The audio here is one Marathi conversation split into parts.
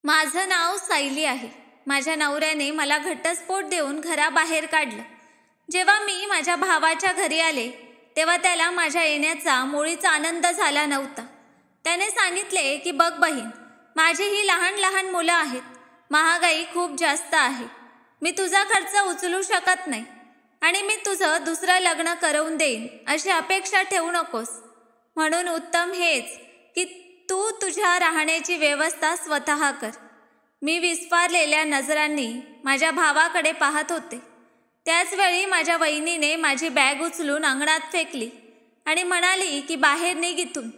माझं नाव सायली आहे. माझ्या नवऱ्याने मला घटस्फोट देऊन घराबाहेर काढलं. जेव्हा मी माझ्या भावाच्या घरी आले तेव्हा त्याला माझ्या येण्याचा मुळीच आनंद झाला नव्हता. त्याने सांगितले की बघ बहीण, माझी ही लहान लहान मुलं आहेत. महागाई खूप जास्त आहे. मी तुझा खर्च उचलू शकत नाही आणि मी तुझं दुसरं लग्न करवून देईन अशी अपेक्षा ठेवू नकोस. म्हणून उत्तम हेच की तू तुझ्या राहण्याची व्यवस्था स्वतः कर. मी विस्फारलेल्या नजरांनी माझ्या भावाकडे पाहत होते. त्याचवेळी माझ्या वहिनीने माझी बॅग उचलून अंगणात फेकली आणि म्हणाली की बाहेर निघ इथून.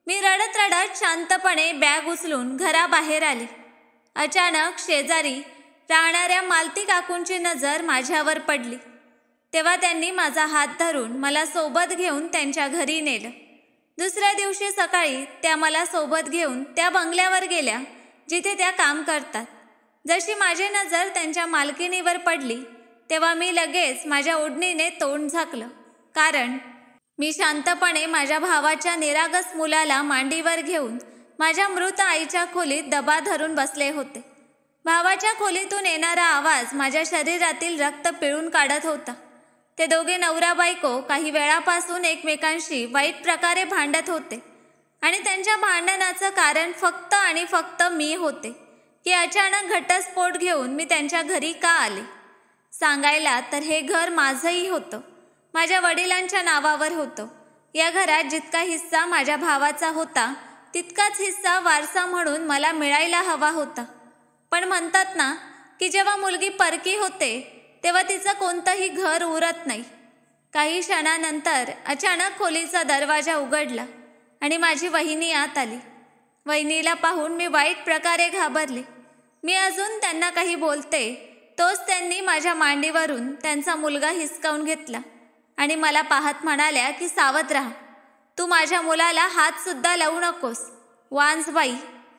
मी रडत रडत शांतपणे बॅग उचलून घराबाहेर आले. अचानक शेजारी राहणाऱ्या मालती काकूंची नजर माझ्यावर पडली. तेव्हा त्यांनी माझा हात धरून मला सोबत घेऊन त्यांच्या घरी नेलं. दुसऱ्या दिवशी सकाळी त्या मला सोबत घेऊन त्या बंगल्यावर गेल्या जिथे त्या काम करतात. जशी माझी नजर त्यांच्या मालकिनीवर पडली तेव्हा मी लगेच माझ्या ओढणीने तोंड झाकलं, कारण मी शांतपणे माझ्या भावाच्या निरागस मुलाला मांडीवर घेऊन माझ्या मृत आईच्या खोलीत दबा धरून बसले होते. भावाच्या खोलीतून येणारा आवाज माझ्या शरीरातील रक्त पिळून काढत होता. ते दोघे नवरा बायको काही वेळापासून एकमेकांशी वाईट प्रकारे भांडत होते आणि त्यांच्या भांडणाचं कारण फक्त आणि फक्त मी होते की अचानक घटस्फोट घेऊन मी त्यांच्या घरी का आले. सांगायला तर हे घर माझंही होतं, माझ्या वडिलांच्या नावावर होतं. या घरात जितका हिस्सा माझ्या भावाचा होता तितकाच हिस्सा वारसा म्हणून मला मिळायला हवा होता. पण म्हणतात ना की जेव्हा मुलगी परकी होते तेव्हा तिचं कोणतंही घर उरत नाही. काही क्षणानंतर अचानक खोलीचा दरवाजा उघडला आणि माझी वहिनी आत आली. वहिनीला पाहून मी वाईट प्रकारे घाबरले. मी अजून त्यांना काही बोलते तोच त्यांनी माझ्या मांडीवरून त्यांचा मुलगा हिसकावून घेतला आणि मला पाहत म्हणाल्या की सावध राहा, तू माझ्या मुलाला हात सुद्धा लावू नकोस, वांजबाई,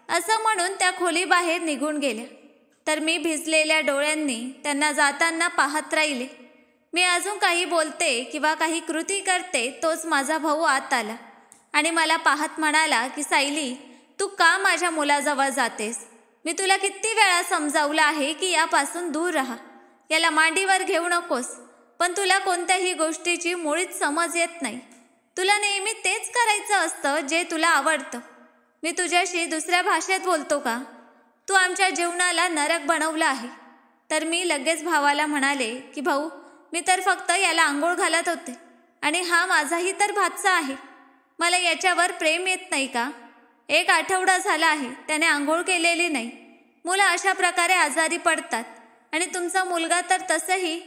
असं म्हणून त्या खोलीबाहेर निघून गेल्या. तर मी भिजलेल्या डोळ्यांनी त्यांना जाताना पाहत राहिले. मी अजून काही बोलते किंवा काही कृती करते तोच माझा भाऊ आत आला आणि मला पाहत म्हणाला की सायली, तू का माझ्या मुलाजवळ जातेस? मी तुला किती वेळा समजावलं आहे की यापासून दूर राहा, याला मांडीवर घेऊ नकोस, पण तुला कोणत्याही गोष्टीची मुळीच समज येत नाही. तुला नेहमी तेच करायचं असतं जे तुला आवडतं. मी तुझ्याशी दुसऱ्या भाषेत बोलतो का? तू आमच्या जीवनाला नरक बनवलं आहे. तर मी लगेच भावाला म्हणाले की भाऊ, मी तर फक्त याला आंघोळ घालत होते आणि हा माझाही तर भाचा आहे. मला याच्यावर प्रेम येत नाही का? 1 आठवडा झाला आहे त्याने आंघोळ केलेली नाही. मुलं अशा प्रकारे आजारी पडतात आणि तुमचा मुलगा तर तसंही.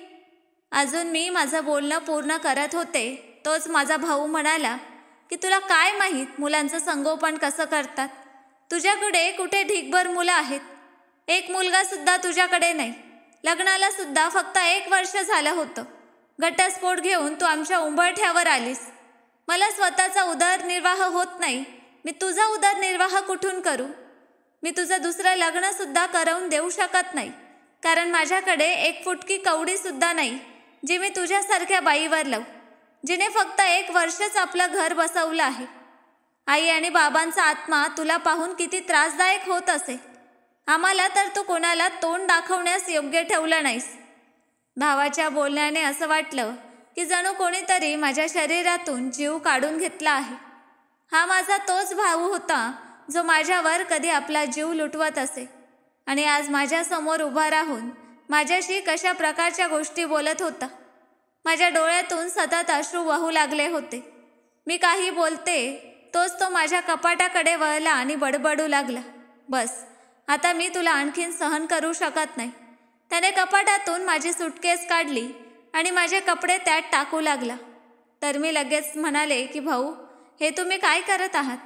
अजून मी माझं बोलणं पूर्ण करत होते तोच माझा भाऊ म्हणाला की तुला काय माहीत मुलांचं संगोपन कसं करतात? तुझ्याकडे कुठे ढीकभर मुलं आहेत. 1 मुलगा सुद्धा तुझ्याकडे नाही. लग्नाला सुद्धा फक्त 1 वर्ष झालं होतं. घटस्फोट घेऊन तू आमच्या उंबरठ्यावर आलीस. मला स्वतःचा उदरनिर्वाह होत नाही, मी तुझा उदरनिर्वाह कुठून करू? मी तुझं दुसरं लग्न सुद्धा करवून देऊ शकत नाही, कारण माझ्याकडे 1 फुटकी कवडी सुद्धा नाही जी मी तुझ्यासारख्या बाईवर लावू, जिने फक्त 1 वर्षच आपलं घर बसवलं आहे. आई आणि बाबांचा आत्मा तुला पाहून किती त्रासदायक होत असेल. आम्हाला तर तू कोणाला तोंड दाखवण्यास योग्य ठेवलं नाहीस. भावाच्या बोलण्याने असं वाटलं की जणू कोणीतरी माझ्या शरीरातून जीव काढून घेतला आहे. हा माझा तोच भाऊ होता जो माझ्यावर कधी आपला जीव लुटवत असे आणि आज माझ्यासमोर उभा राहून माझ्याशी कशा प्रकारच्या गोष्टी बोलत होता. माझ्या डोळ्यातून सतत अश्रू वाहू लागले होते. मी काही बोलते तोच तो माझ्या कपाटाकडे वळला आणि बडबडू लागला, बस आता मी तुला आणखीन सहन करू शकत नाही. त्याने कपाटातून माझी सुटकेस काढली आणि माझे कपडे त्यात टाकू लागला. तर मी लगेच म्हणाले की भाऊ, हे तुम्ही काय करत आहात?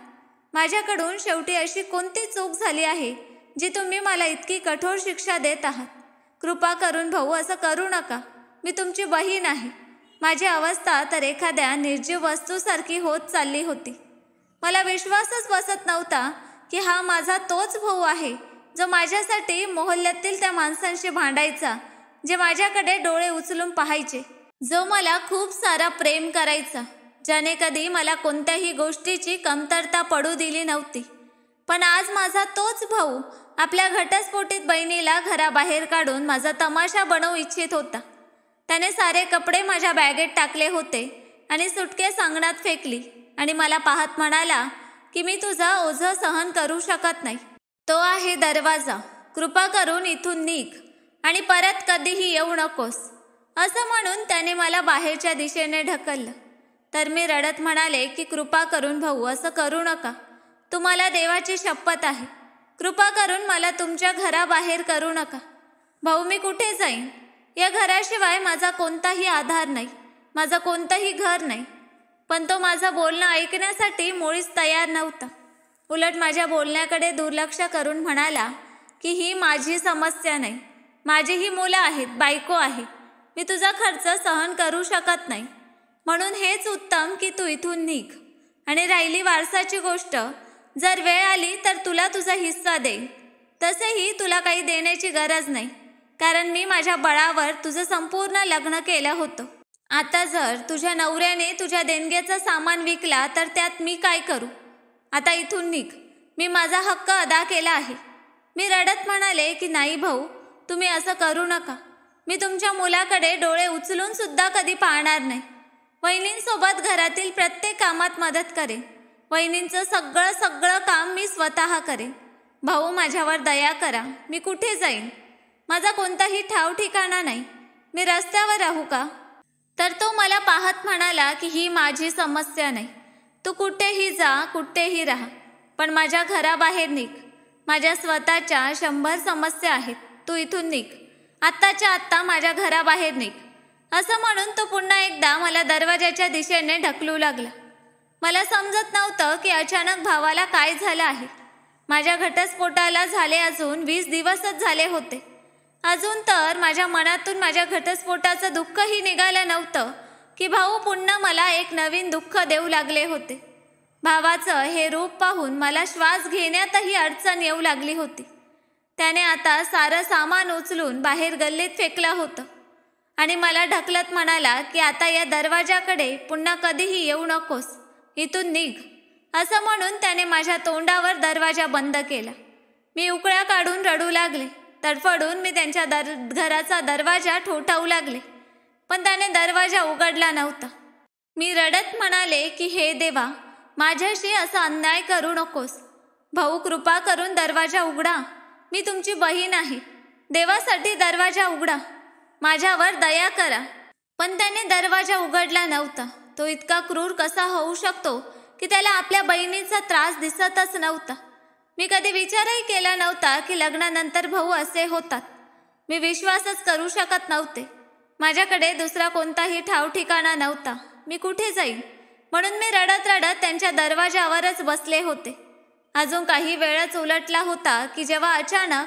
माझ्याकडून शेवटी अशी कोणती चूक झाली आहे जी तुम्ही मला इतकी कठोर शिक्षा देत आहात? कृपा करून भाऊ असं करू नका. मी तुमची बहीण आहे. माझी अवस्था तर एखाद्या निर्जीव वस्तूसारखी होत चालली होती. मला विश्वासच बसत नव्हता की हा माझा तोच भाऊ आहे जो माझ्यासाठी मोहल्ल्यातील त्या माणसांशी भांडायचा, जे माझ्याकडे डोळे उचलून पाहायचे, जो मला खूप सारा प्रेम करायचा, ज्याने कधी मला कोणत्याही गोष्टीची कमतरता पडू दिली नव्हती. पण आज माझा तोच भाऊ आपल्या घटस्फोटीत बहिणीला घराबाहेर काढून माझा तमाशा बनवू इच्छित होता. त्याने सारे कपडे माझ्या बॅगेत टाकले होते आणि सुटकेस अंगणात फेकली आणि मला पाहत म्हणाला की मी तुझा ओझं सहन करू शकत नाही. तो आहे दरवाजा. कृपा करून इथून निघ आणि परत कधीही येऊ नकोस. असं म्हणून त्याने मला बाहेरच्या दिशेने ढकललं. तर मी रडत म्हणाले की कृपा करून भाऊ, असं करू नका. तुम्हाला देवाची शपथ आहे. कृपा करून मला तुमच्या घराबाहेर करू नका. भाऊ, मी कुठे जाईन? या घराशिवाय माझा कोणताही आधार नाही, माझं कोणतंही घर नाही. पण तो माझं बोलणं ऐकण्यासाठी मुळीच तयार नव्हता. उलट माझ्या बोलण्याकडे दुर्लक्ष करून म्हणाला की ही माझी समस्या नाही. माझीही मुलं आहेत, बायको आहे. मी तुझा खर्च सहन करू शकत नाही. म्हणून हेच उत्तम की तू इथून निघ. आणि राहिली वारसाची गोष्ट, जर वेळ आली तर तुला तुझा हिस्सा देईन. तसेही तुला काही देण्याची गरज नाही, कारण मी माझ्या बळावर तुझं संपूर्ण लग्न केलं होतं. आता जर तुझ्या नवऱ्याने तुझ्या देणग्याचा सामान विकला तर त्यात मी काय करू? आता इथून निघ. मी माझा हक्क अदा केला आहे. मी रडत म्हणाले की नाही भाऊ, तुम्ही असं करू नका. मी तुमच्या मुलाकडे डोळे उचलून सुद्धा कधी पाहणार नाही. वहिनींसोबत घरातील प्रत्येक कामात मदत करेन. वहिनींचं सगळं काम मी स्वतः करेन. भाऊ, माझ्यावर दया करा. मी कुठे जाईन? माझा कोणताही ठाव ठिकाणा नाही. मी रस्त्यावर राहू का? तर तो मला पाहत म्हणाला की ही माझी समस्या नाही. तू कुठेही जा, कुठेही राहा, पण माझ्या घराबाहेर निघ. माझ्या स्वतःच्या 100 समस्या आहेत. तू इथून निघ. आत्ताच्या आत्ता माझ्या घराबाहेर निघ. असं म्हणून तो पुन्हा एकदा मला दरवाजाच्या दिशेने ढकलू लागला. मला समजत नव्हतं की अचानक भावाला काय झालं आहे. माझ्या घटस्फोटाला झाले अजून 20 दिवसच झाले होते. अजून तर माझ्या मनातून माझ्या घटस्फोटाचं दुःखही निघालं नव्हतं की भाऊ पुन्हा मला एक नवीन दुःख देऊ लागले होते. भावाचं हे रूप पाहून मला श्वास घेण्यातही अडचण येऊ लागली होती. त्याने आता सारं सामान उचलून बाहेर गल्लीत फेकलं होतं आणि मला ढकलत म्हणाला की आता या दरवाजाकडे पुन्हा कधीही येऊ नकोस. इथून निघ. असं म्हणून त्याने माझ्या तोंडावर दरवाजा बंद केला. मी उकळ्या काढून रडू लागले. तडफडून मी त्यांच्या घराचा दरवाजा ठोठावू लागले, पण त्याने दरवाजा उघडला नव्हता. मी रडत म्हणाले की हे देवा, माझ्याशी असा अन्याय करू नकोस. भाऊ, कृपा करून दरवाजा उघडा. मी तुमची बहीण आहे. देवासाठी दरवाजा उघडा. माझ्यावर दया करा. पण त्याने दरवाजा उघडला नव्हता. तो इतका क्रूर कसा होऊ शकतो की त्याला आपल्या बहिणीचा त्रास दिसतच नव्हता. मी कधी विचारही केला नव्हता की लग्नानंतर भाऊ असे होतात. मी विश्वासच करू शकत नव्हते. माझ्याकडे दुसरा कोणताही ठाव ठिकाणा नव्हता. मी कुठे जाईन? म्हणून मी रडत रडत त्यांच्या दरवाजावरच बसले होते. अजून काही वेळच उलटला होता की जेव्हा अचानक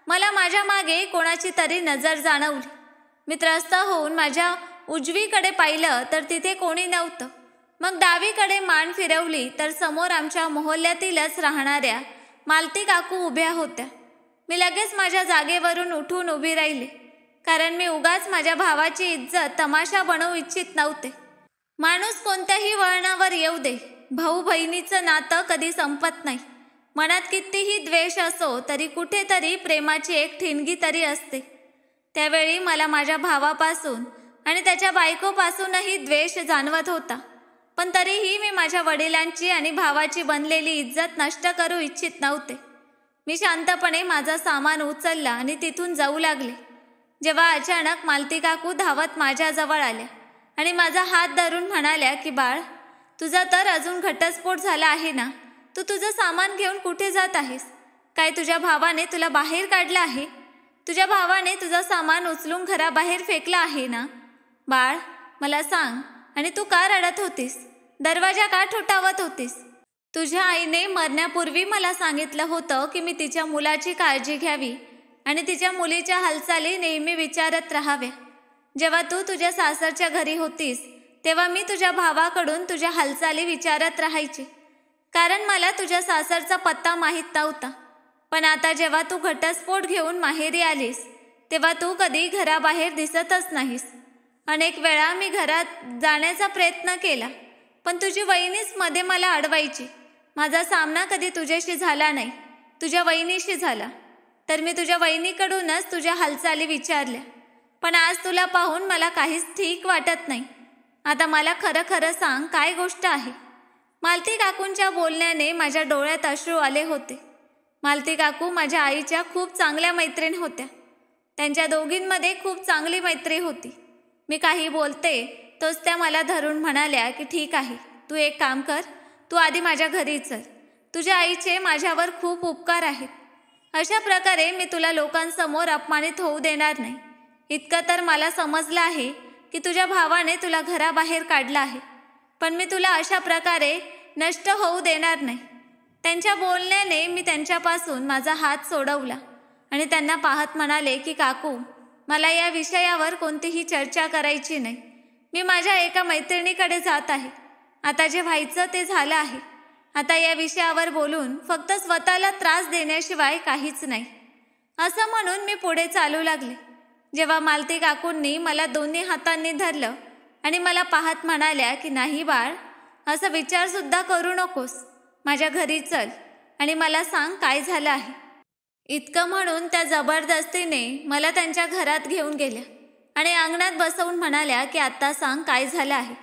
मला माझ्या मागे कोणाची तरी नजर जाणवली. मी त्रस्त होऊन माझ्या उजवीकडे पाहिलं तर तिथे कोणी नव्हतं. मग डावीकडे मान फिरवली तर समोर आमच्या मोहल्ल्यातीलच राहणाऱ्या मालती काकू उभ्या होत्या. मी लगेच माझ्या जागेवरून उठून उभी राहिली, कारण मी उगाच माझ्या भावाची इज्जत तमाशा बनवू इच्छित नव्हते. माणूस कोणत्याही वळणावर येऊ दे, भाऊ बहिणीचं नातं कधी संपत नाही. मनात कितीही द्वेष असो तरी कुठेतरी प्रेमाची एक ठिणगी तरी असते. त्यावेळी मला माझ्या भावापासून आणि त्याच्या बायकोपासूनही द्वेष जाणवत होता. पण तरीही मी माझ्या वडिलांची आणि भावाची बनलेली इज्जत नष्ट करू इच्छित नव्हते. मी शांतपणे माझा सामान उचलला आणि तिथून जाऊ लागले, जेव्हा अचानक मालती काकू धावत माझ्याजवळ आल्या आणि माझा हात धरून म्हणाल्या की बाळ, तुझा तर अजून घटस्फोट झाला आहे ना. तू तुझं सामान घेऊन कुठे जात आहेस? काय तुझ्या भावाने तुला बाहेर काढलं आहे? तुझ्या भावाने तुझं सामान उचलून घराबाहेर फेकलं आहे ना? बाळ, मला सांग, आणि तू का रडत होतीस? दरवाजा का ठोठावत होतीस? तुझ्या आईने मरण्यापूर्वी मला सांगितलं होतं की मी तिच्या मुलाची काळजी घ्यावी आणि तिच्या मुलीच्या हालचाली नेहमी विचारत राहाव्या. जेव्हा तू तुझ्या सासरच्या घरी होतीस तेव्हा मी तुझ्या भावाकडून तुझ्या हालचाली विचारत राहायचे, कारण मला तुझ्या सासरचा पत्ता माहीत नव्हता. पण आता जेव्हा तू घटस्फोट घेऊन माहेरी आलीस तेव्हा तू कधी घराबाहेर दिसतच नाहीस. अनेक वेळा मी घरात जाण्याचा प्रयत्न केला, पण तुझी वहिनीच मध्ये मला अडवायची. माझा सामना कधी तुझ्याशी झाला नाही, तुझ्या वहिनीशी झाला. तर मी तुझ्या वहिनीकडूनच तुझ्या हालचाली विचारल्या, पण आज तुला पाहून मला काहीच ठीक वाटत नाही. आता मला खरं खरं सांग, काय गोष्ट आहे? मालती काकूंच्या बोलण्याने माझ्या डोळ्यात अश्रू आले होते. मालती काकू माझ्या आईच्या खूप चांगल्या मैत्रीण होत्या. त्यांच्या दोघींमध्ये खूप चांगली मैत्री होती. मी काही बोलते तोच त्या मला धरून म्हणाल्या की ठीक आहे, तू एक काम कर, तू आधी माझ्या घरी चल. तुझ्या आईचे माझ्यावर खूप उपकार आहेत. अशा प्रकारे मी तुला लोकांसमोर अपमानित होऊ देणार नाही. इतकं तर मला समजलं आहे की तुझ्या भावाने तुला घराबाहेर काढलं आहे, पण मी तुला अशा प्रकारे नष्ट होऊ देणार नाही. त्यांच्या बोलण्याने मी त्यांच्यापासून माझा हात सोडवला आणि त्यांना पाहत म्हणाले की काकू, मला या विषयावर कोणतीही चर्चा करायची नाही. मी माझ्या एका मैत्रिणीकडे जात आहे. आता जे व्हायचं ते झालं आहे. आता या विषयावर बोलून फक्त स्वतःला त्रास देण्याशिवाय काहीच नाही. असं म्हणून मी पुढे चालू लागले. जेव्हा मालती काकूंनी मला दोन्ही हातांनी धरलं आणि मला पाहत म्हणाल्या की नाही बाळ, असं विचारसुद्धा करू नकोस. माझ्या घरी चल आणि मला सांग काय झालं आहे. इतकं म्हणून त्या जबरदस्तीने मला त्यांच्या घरात घेऊन गेल्या आणि अंगणात बसवून म्हणाल्या की आत्ता सांग काय झालं आहे.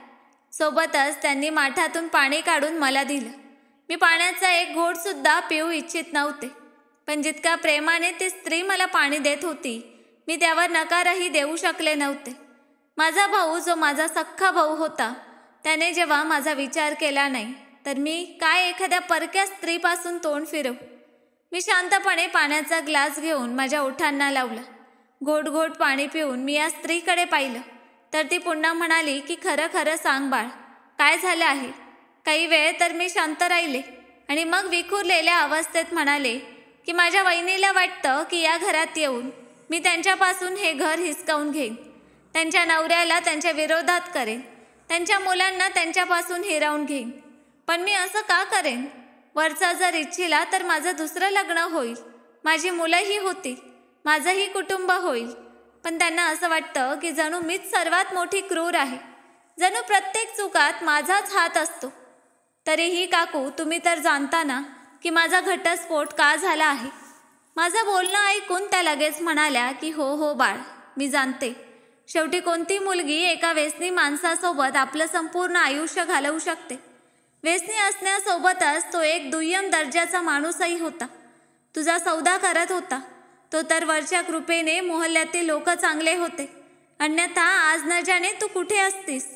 सोबतच त्यांनी माठातून पाणी काढून मला दिलं. मी पाण्याचा एक घोटसुद्धा पिऊ इच्छित नव्हते, पण जितक्या प्रेमाने ती स्त्री मला पाणी देत होती, मी त्यावर नकारही देऊ शकले नव्हते. माझा भाऊ, जो माझा सख्खा भाऊ होता, त्याने जेव्हा माझा विचार केला नाही, तर मी काय एखाद्या परक्या स्त्रीपासून तोंड फिरवू. मी शांतपणे पाण्याचा ग्लास घेऊन माझ्या ओठांना लावला. घोट घोट पाणी पिऊन मी या स्त्रीकडे पाहिलं, तर ती पुन्हा म्हणाली की खरं खरं सांग बाळ, काय झालं आहे. काही वेळ तर मी शांत राहिले आणि मग विखुरलेल्या अवस्थेत म्हणाले की माझ्या वहिनीला वाटतं की या घरात येऊन मी त्यांच्यापासून हे घर हिसकावून घेईन, त्यांच्या नवऱ्याला त्यांच्या विरोधात करेन, त्यांच्या मुलांना त्यांच्यापासून हिरावून घेईन. पण मी असं का करेन? वरचा जर इच्छिला तर माझं दुसरं लग्न होईल, माझी मुलंही होतील, माझंही कुटुंब होईल. पण त्यांना असं वाटतं की जणू मीच सर्वात मोठी क्रूर आहे, जणू प्रत्येक चुकात माझाच हात असतो. तरीही काकू, तुम्ही तर जाणता ना की माझा घटस्फोट का झाला आहे. माझं बोलणं ऐकून त्या लगेच म्हणाल्या की हो हो बाळ, मी जाणते. शेवटी कोणती मुलगी एका व्यसनी माणसासोबत आपलं संपूर्ण आयुष्य घालवू शकते. व्यसनी असण्यासोबतच तो एक दुय्यम दर्जाचा माणूसही होता. तुझा सौदा करत होता. तो तर वरच्या कृपेने मोहल्ल्यातील लोक चांगले होते, अन्यथा आज न जाणे तू कुठे असतीस.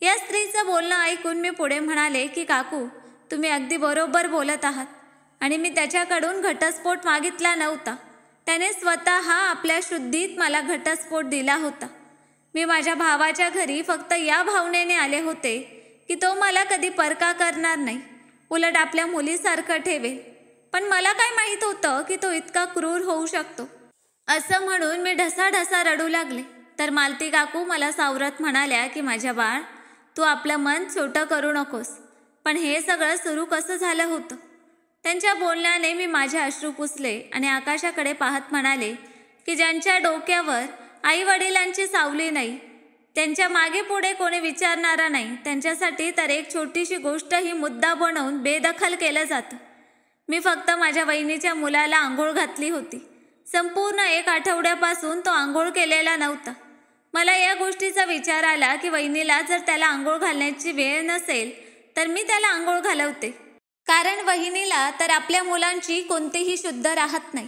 या स्त्रीचं बोलणं ऐकून मी पुढे म्हणाले की काकू, तुम्ही अगदी बरोबर बोलत आहात आणि मी त्याच्याकडून घटस्फोट मागितला नव्हता. त्याने स्वतः आपल्या शुद्धीत मला घटस्फोट दिला होता. मी माझ्या भावाच्या घरी फक्त या भावनेने आले होते की तो मला कधी परका करणार नाही, उलट आपल्या मुलीसारखं ठेवेल. पण मला काय माहीत होतं की तो इतका क्रूर होऊ शकतो. असं म्हणून मी ढसाढसा रडू लागले. तर मालती काकू मला सावरत म्हणाल्या की माझ्या बाळ, तू आपलं मन छोटं करू नकोस. पण हे सगळं सुरू कसं झालं होतं? त्यांच्या बोलण्याने मी माझे अश्रू पुसले आणि आकाशाकडे पाहत म्हणाले की ज्यांच्या डोक्यावर आई वडिलांची सावली नाही, त्यांच्या मागे पुढे कोणी विचारणारा नाही, त्यांच्यासाठी तर एक छोटीशी गोष्ट ही मुद्दा बनवून बेदखल केलं जातं. मी फक्त माझ्या वहिनीच्या मुलाला आंघोळ घातली होती. संपूर्ण 1 आठवड्यापासून तो आंघोळ केलेला नव्हता. मला या गोष्टीचा विचार आला की वहिनीला जर त्याला आंघोळ घालण्याची वेळ नसेल तर मी त्याला आंघोळ घालवते. कारण वहिनीला तर आपल्या मुलांची कोणतीही शुद्ध राहत नाही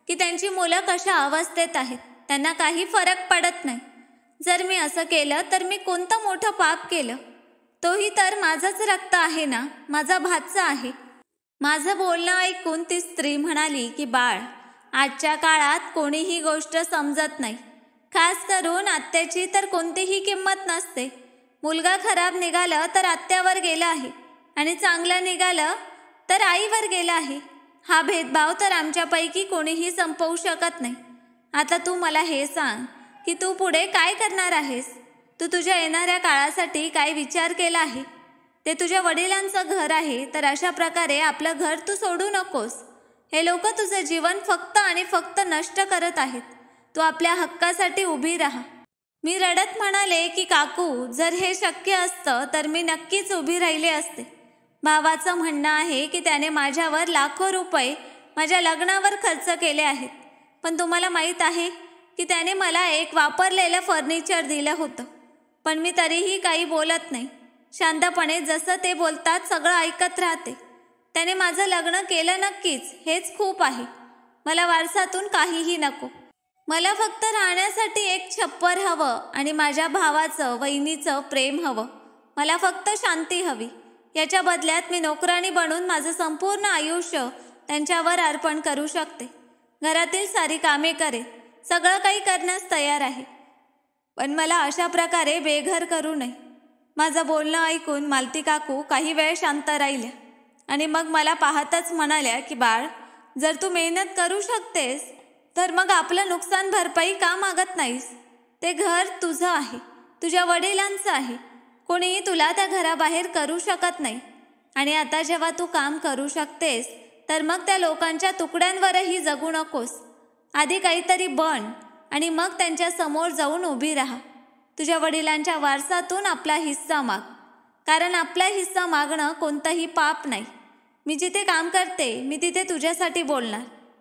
की त्यांची मुलं कशा अवस्थेत आहेत, त्यांना काही फरक पडत नाही. जर मी असं केलं तर मी कोणतं मोठं पाप केलं? तोही तर माझंच रक्त आहे ना, माझा भाचा आहे. माझं बोलणं ऐकून ती स्त्री म्हणाली की बाळ, आजच्या काळात कोणीही गोष्ट समजत नाही. खास करून आत्याची तर कोणतीही किंमत नसते. मुलगा खराब निघालं तर आत्यावर गेला आहे आणि चांगलं निघालं तर आईवर गेला आहे. हा भेदभाव तर आमच्यापैकी कोणीही संपवू शकत नाही. आता तू मला हे सांग की तू पुढे काय करणार आहेस? तू तुझ्या येणाऱ्या काळासाठी काय विचार केला आहे? ते तुझ्या वडिलांचं घर आहे, तर अशा प्रकारे आपलं घर तू सोडू नकोस. हे लोक तुझं जीवन फक्त आणि फक्त नष्ट करत आहेत. तू आपल्या हक्कासाठी उभी राहा. मी रडत म्हणाले की काकू, जर हे शक्य असतं तर मी नक्कीच उभी राहिले असते. भावाचं म्हणणं आहे की त्याने माझ्यावर लाखो रुपये माझ्या लग्नावर खर्च केले आहेत. पण तुम्हाला माहीत आहे की त्याने मला एक वापरलेलं फर्निचर दिलं होतं. पण मी तरीही काही बोलत नाही. शांतपणे जसं ते बोलतात सगळं ऐकत राहते. त्याने माझं लग्न केलं नक्कीच, हेच खूप आहे. मला वारसातून काहीही नको. मला फक्त राहण्यासाठी एक छप्पर हवं आणि माझ्या भावाचं वहिनीचं प्रेम हवं. मला फक्त शांती हवी. याच्या बदल्यात मी नोकराणी बनून माझं संपूर्ण आयुष्य त्यांच्यावर अर्पण करू शकते. घरातील सारी कामे करेन, सगळं काही करण्यास तयार आहे. पण मला अशा प्रकारे बेघर करू नये. माझं बोलणं ऐकून मालती काकू काही वेळ शांत राहिल्या आणि मग मला पाहतच म्हणाल्या की बाळ, जर तू मेहनत करू शकतेस तर मग आपलं नुकसान भरपाई का मागत नाहीस? ते घर तुझं आहे, तुझ्या वडिलांचं आहे. कोणीही तुला त्या घराबाहेर करू शकत नाही. आणि आता जेव्हा तू काम करू शकतेस तर मग त्या लोकांच्या तुकड्यांवरही जगू नकोस. आधी काहीतरी बन आणि मग त्यांच्या समोर जाऊन उभी राहा. तुझ्या वडिलांच्या वारसातून आपला हिस्सा माग, कारण आपला हिस्सा मागणं कोणतंही पाप नाही. मी जिथे काम करते मी तिथे तुझ्यासाठी बोलणार.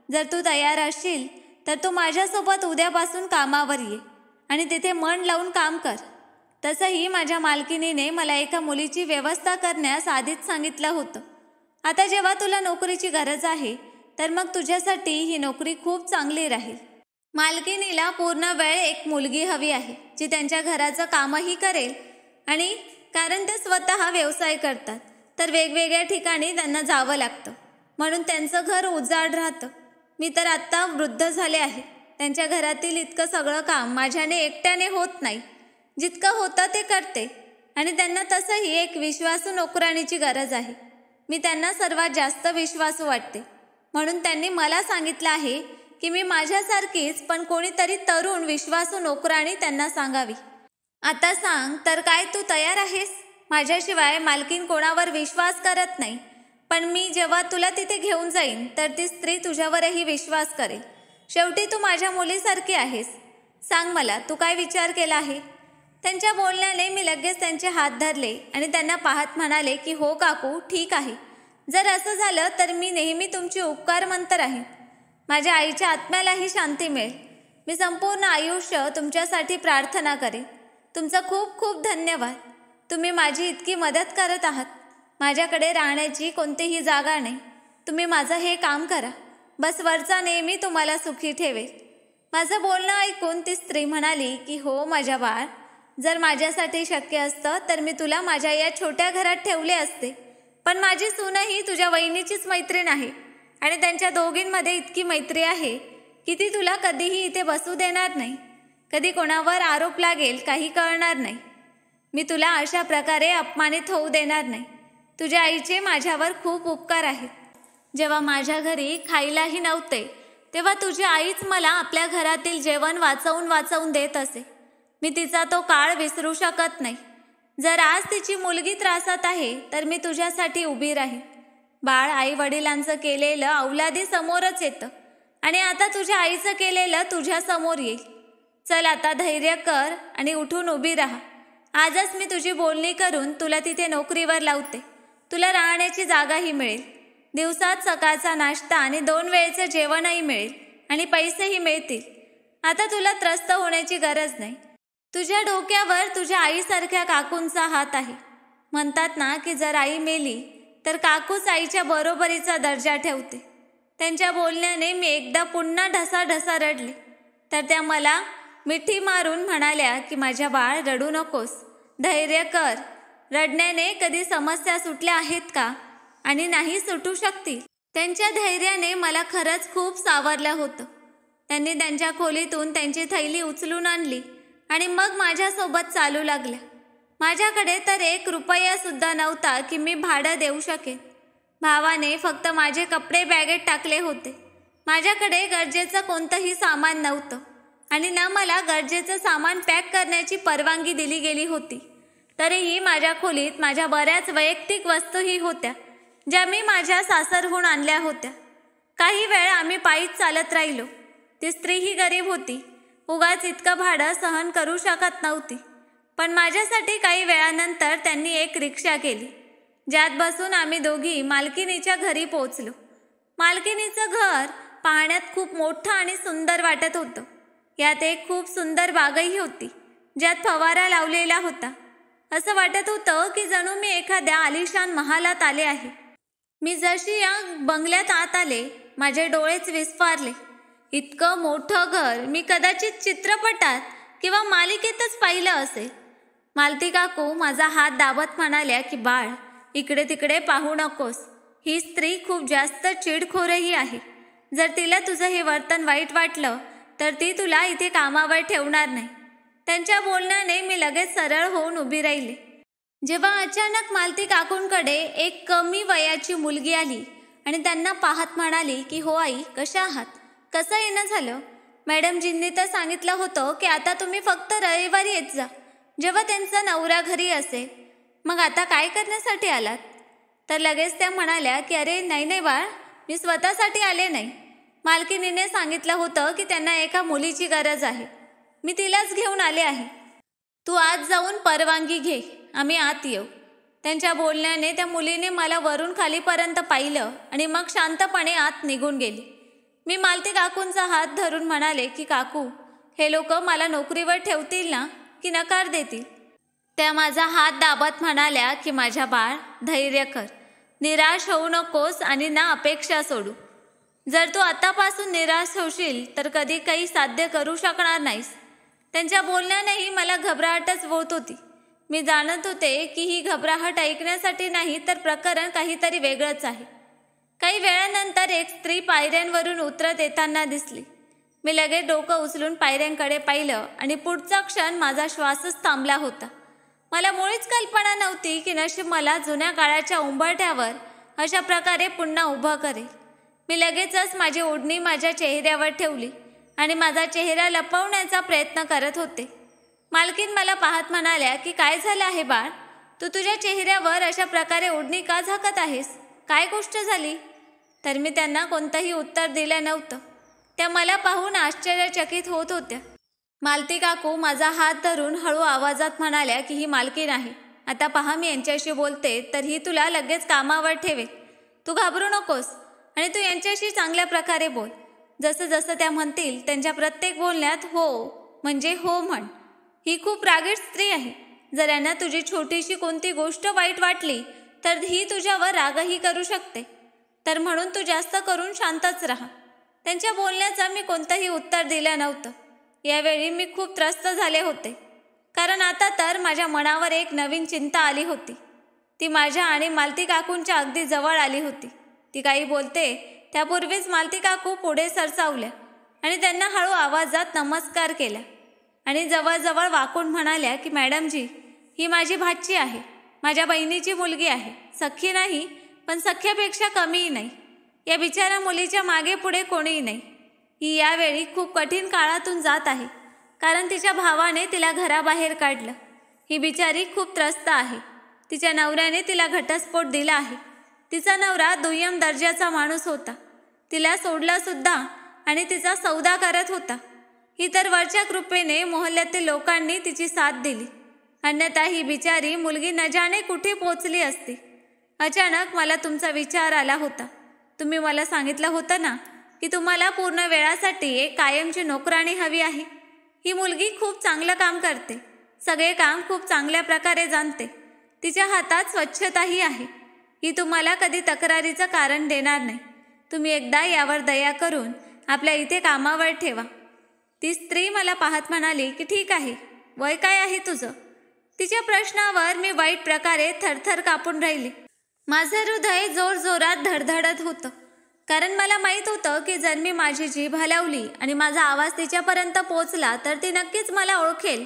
जर तू तयार असशील तर तू माझ्यासोबत उद्यापासून कामावर ये आणि तिथे मन लावून काम कर. तसंही माझ्या मालकिनीने मला एका मुलीची व्यवस्था करण्यास आधीच सांगितलं होतं. आता जेव्हा तुला नोकरीची गरज आहे तर मग तुझ्यासाठी ही नोकरी खूप चांगली राहील. मालकिनीला पूर्ण वेळ एक मुलगी हवी आहे जी त्यांच्या घराचं कामही करेल. आणि कारण ते स्वतः व्यवसाय करतात तर वेगवेगळ्या ठिकाणी त्यांना जावं लागतं, म्हणून त्यांचं घर उजाड राहतं. मी तर आत्ता वृद्ध झाले आहे. त्यांच्या घरातील इतकं सगळं काम माझ्याने एकट्याने होत नाही. जितकं होतं ते करते आणि त्यांना तसंही एक विश्वासू नोकराणीची गरज आहे. मी त्यांना सर्वात जास्त विश्वासू वाटते, म्हणून त्यांनी मला सांगितलं आहे की मी माझ्यासारखीच पण कोणीतरी तरुण विश्वासू नोकराणी त्यांना सांगावी. आता सांग तर काय तू तयार आहेस? माझ्याशिवाय मालकीन कोणावर विश्वास करत नाही, पण मी जेव्हा तुला तिथे घेऊन जाईन तर ती स्त्री तुझ्यावरही विश्वास करेल. शेवटी तू माझ्या मुलीसारखी आहेस. सांग मला, तू काय विचार केला आहे? त्यांच्या बोलण्याने मी लगेच त्यांचे हात धरले आणि त्यांना पाहत म्हणाले की हो काकू, ठीक आहे. जर असं झालं तर मी नेहमी तुमची उपकारमंत राहीन. माझ्या आईच्या आत्म्यालाही शांती मिळेल. मी संपूर्ण आयुष्य तुमच्यासाठी प्रार्थना करेन. तुमचं खूप खूप धन्यवाद. तुम्ही माझी इतकी मदत करत आहात. माझ्याकडे राहण्याची कोणतीही जागा नाही. तुम्ही माझं हे काम करा. बस वरचा नेहमी तुम्हाला सुखी ठेवेल. माझं बोलणं ऐकून ती स्त्री म्हणाली की हो माझ्या बाळ, जर माझ्यासाठी शक्य असतं तर मी तुला माझ्या या छोट्या घरात ठेवले असते. पण माझी सूनही तुझ्या वहिनीचीच मैत्रीण आहे आणि त्यांच्या दोघींमध्ये इतकी मैत्री आहे की ती तुला कधीही इथे बसू देणार नाही. कधी कोणावर आरोप लागेल काही कळणार नाही. मी तुला अशा प्रकारे अपमानित होऊ देणार नाही. तुझ्या आईचे माझ्यावर खूप उपकार आहेत. जेव्हा माझ्या घरी खायलाही नव्हते तेव्हा तुझी आईच मला आपल्या घरातील जेवण वाचवून देत असे. मी तिचा तो काळ विसरू शकत नाही. जर आज तिची मुलगी त्रासात आहे तर मी तुझ्यासाठी उभी राहीन. बाळ, आई वडिलांचं केलेलं अवलादी समोरच येतं आणि आता तुझ्या आईचं केलेलं तुझ्या समोर येईल. चल आता धैर्य कर आणि उठून उभी राहा. आजच मी तुझी बोलणी करून तुला तिथे नोकरीवर लावते. तुला राहण्याची जागाही मिळेल. दिवसात सकाळचा नाश्ता आणि 2 वेळचे जेवणही मिळेल आणि पैसेही मिळतील. आता तुला त्रस्त होण्याची गरज नाही. तुझ्या डोक्यावर तुझ्या आईसारख्या काकूंचा हात आहे. म्हणतात ना की जर आई मेली तर काकूच आईच्या बरोबरीचा दर्जा ठेवते. त्यांच्या बोलण्याने मी एकदा पुन्हा ढसाढसा रडले तर त्या मला मिठी मारून म्हणाल्या की माझ्या बाळ, रडू नकोस, धैर्य कर. रडण्याने कधी समस्या सुटल्या आहेत का? आणि नाही सुटू शकतील. त्यांच्या धैर्याने मला खरंच खूप सावरलं होतं. त्यांनी त्यांच्या खोलीतून त्यांची थैली उचलून आणली आणि मग माझ्यासोबत चालू लागल्या. माझ्याकडे तर 1 रुपया सुद्धा नव्हता की मी भाडं देऊ शकेन. भावाने फक्त माझे कपडे बॅगेत टाकले होते. माझ्याकडे गरजेचं कोणतंही सामान नव्हतं आणि ना मला गरजेचं सामान पॅक करण्याची परवानगी दिली गेली होती. तरीही माझ्या खोलीत माझ्या बऱ्याच वैयक्तिक वस्तूही होत्या ज्या मी माझ्या सासरहून आणल्या होत्या. काही वेळ आम्ही पायीच चालत राहिलो. ती स्त्रीही गरीब होती. उगाच इतकं भाडं सहन करू शकत नव्हती. पण माझ्यासाठी काही वेळानंतर त्यांनी एक रिक्षा केली ज्यात बसून आम्ही दोघी मालकिनीच्या घरी पोहोचलो. मालकिनीचं घर पाहण्यात खूप मोठं आणि सुंदर वाटत होतं. यात एक खूप सुंदर बागही होती, ज्यात फवारा लावलेला होता. असं वाटत होतं की जणू मी एखाद्या आलिशान महालात आले आहे. मी जशी या बंगल्यात आत आले, माझे डोळेच विस्फारले. इतकं मोठं घर मी कदाचित चित्रपटात किंवा मालिकेतच पाहिलं असेल. मालती काकू माझा हात दाबत म्हणाल्या की बाळ, इकडे तिकडे पाहू नकोस. ही स्त्री खूप जास्त चिडखोरही आहे. जर तिला तुझं हे वर्तन वाईट वाटलं तर ती तुला इथे कामावर ठेवणार नाही. त्यांच्या बोलण्याने मी लगेच सरळ होऊन उभी राहिली. जेव्हा अचानक मालती काकूंकडे एक कमी वयाची मुलगी आली आणि त्यांना पाहत म्हणाली की हो आई, कशा आहात? कसं येणं झालं? मॅडमजींनी तर सांगितलं होतं की आता तुम्ही फक्त रविवारी येत जा, जेव्हा त्यांचा नवरा घरी असेल. मग आता काय करण्यासाठी आलात? तर लगेच त्या म्हणाल्या की अरे नाही नाही बाळ, मी स्वतःसाठी आले नाही. मालकिनीने सांगितलं होतं की त्यांना एका मुलीची गरज आहे. मी तिलाच घेऊन आले आहे. तू आज जाऊन परवानगी घे, आम्ही आत येऊ. त्यांच्या बोलण्याने त्या मुलीने मला वरून खालीपर्यंत पाहिलं आणि मग शांतपणे आत निघून गेली. मी मालती काकूंचा हात धरून म्हणाले की काकू, हे लोक मला नोकरीवर ठेवतील ना की नकार देतील? त्या माझा हात दाबत म्हणाल्या की माझ्या बाळ, धैर्य कर, निराश होऊ नकोस आणि ना अपेक्षा सोडू. जर तू आतापासून निराश होशील तर कधी काही साध्य करू शकणार नाहीस. त्यांच्या बोलण्यानेही मला घबराहटच होत होती. मी जाणत होते की ही घबराहट ऐकण्यासाठी नाही तर प्रकरण काहीतरी वेगळंच आहे. काही वेळानंतर एक स्त्री पायऱ्यांवरून उतरत येताना दिसली. मी लगेच डोकं उचलून पायऱ्यांकडे पाहिलं आणि पुढचा क्षण माझा श्वासच थांबला होता. मला मुळीच कल्पना नव्हती की नशीब मला जुन्या काळाच्या उंबरठ्यावर अशा प्रकारे पुन्हा उभं करेल. मी लगेचच माझी ओढणी माझ्या चेहऱ्यावर ठेवली आणि माझा चेहरा लपवण्याचा प्रयत्न करत होते. मालकीन मला पाहत म्हणाल्या की काय झालं आहे बाळ, तू तुझ्या चेहऱ्यावर अशा प्रकारे ओढणी का झाकत आहेस? काय गोष्ट झाली? तर मी त्यांना कोणतंही उत्तर दिलं नव्हतं. त्या मला पाहून आश्चर्यचकित होत होत्या. मालती काकू माझा हात धरून हळू आवाजात म्हणाल्या की ही मालकीन आहे. आता पहा, मी यांच्याशी बोलते तर ही तुला लगेच कामावर ठेवेल. तू घाबरू नकोस आणि तू यांच्याशी चांगल्या प्रकारे बोल. जसं जसं त्या म्हणतील त्यांच्या प्रत्येक बोलण्यात हो म्हणजे हो म्हण. ही खूप रागीट स्त्री आहे. जर यांना तुझी छोटीशी कोणती गोष्ट वाईट वाटली तर ही तुझ्यावर रागही करू शकते. तर म्हणून तू जास्त करून शांतच राहा. त्यांच्या बोलण्याचा मी कोणतंही उत्तर दिलं नव्हतं. यावेळी मी खूप त्रस्त झाले होते, कारण आता तर माझ्या मनावर एक नवीन चिंता आली होती. ती माझ्या आणि मालती काकूंच्या अगदी जवळ आली होती. ती काही बोलते त्यापूर्वीच मालती काकू पुढे सरसावल्या आणि त्यांना हळू आवाजात नमस्कार केला आणि जवळजवळ वाकून म्हणाल्या की मॅडमजी, ही माझी भाची आहे, माझ्या बहिणीची मुलगी आहे. सख्खी नाही, पण सख्यापेक्षा कमीही नाही. या बिचाऱ्या मुलीच्या मागे पुढे कोणीही नाही. ही यावेळी खूप कठीण काळातून जात आहे, कारण तिच्या भावाने तिला घराबाहेर काढलं. ही बिचारी खूप त्रस्त आहे. तिच्या नवऱ्याने तिला घटस्फोट दिला आहे. तिचा नवरा दुय्यम दर्जाचा माणूस होता. तिला सोडला सुद्धा आणि तिचा सौदा करत होता. ही तर वरच्या कृपेने मोहल्ल्यातील लोकांनी तिची साथ दिली, अन्यथा ही बिचारी मुलगी न जाणे कुठे पोचली असती. अचानक मला तुमचा विचार आला होता. तुम्ही मला सांगितलं होतं ना की तुम्हाला पूर्ण वेळासाठी एक कायमची नोकराणी हवी आहे. ही मुलगी खूप चांगलं काम करते, सगळे काम खूप चांगल्या प्रकारे जाणते. तिच्या हातात स्वच्छताही आहे. ही तुम्हाला कधी तक्रारीचं कारण देणार नाही. तुम्ही एकदा यावर दया करून आपल्या इथे कामावर ठेवा. ती स्त्री मला पाहत म्हणाली की ठीक आहे, वय काय आहे तुझं? तिच्या प्रश्नावर मी वाईट प्रकारे थरथर कापून राहिले. माझं हृदय जोरजोरात धडधडत होतं, कारण मला माहीत होतं की जर मी माझी जीभ हलवली आणि माझा आवाज तिच्यापर्यंत पोचला तर ती नक्कीच मला ओळखेल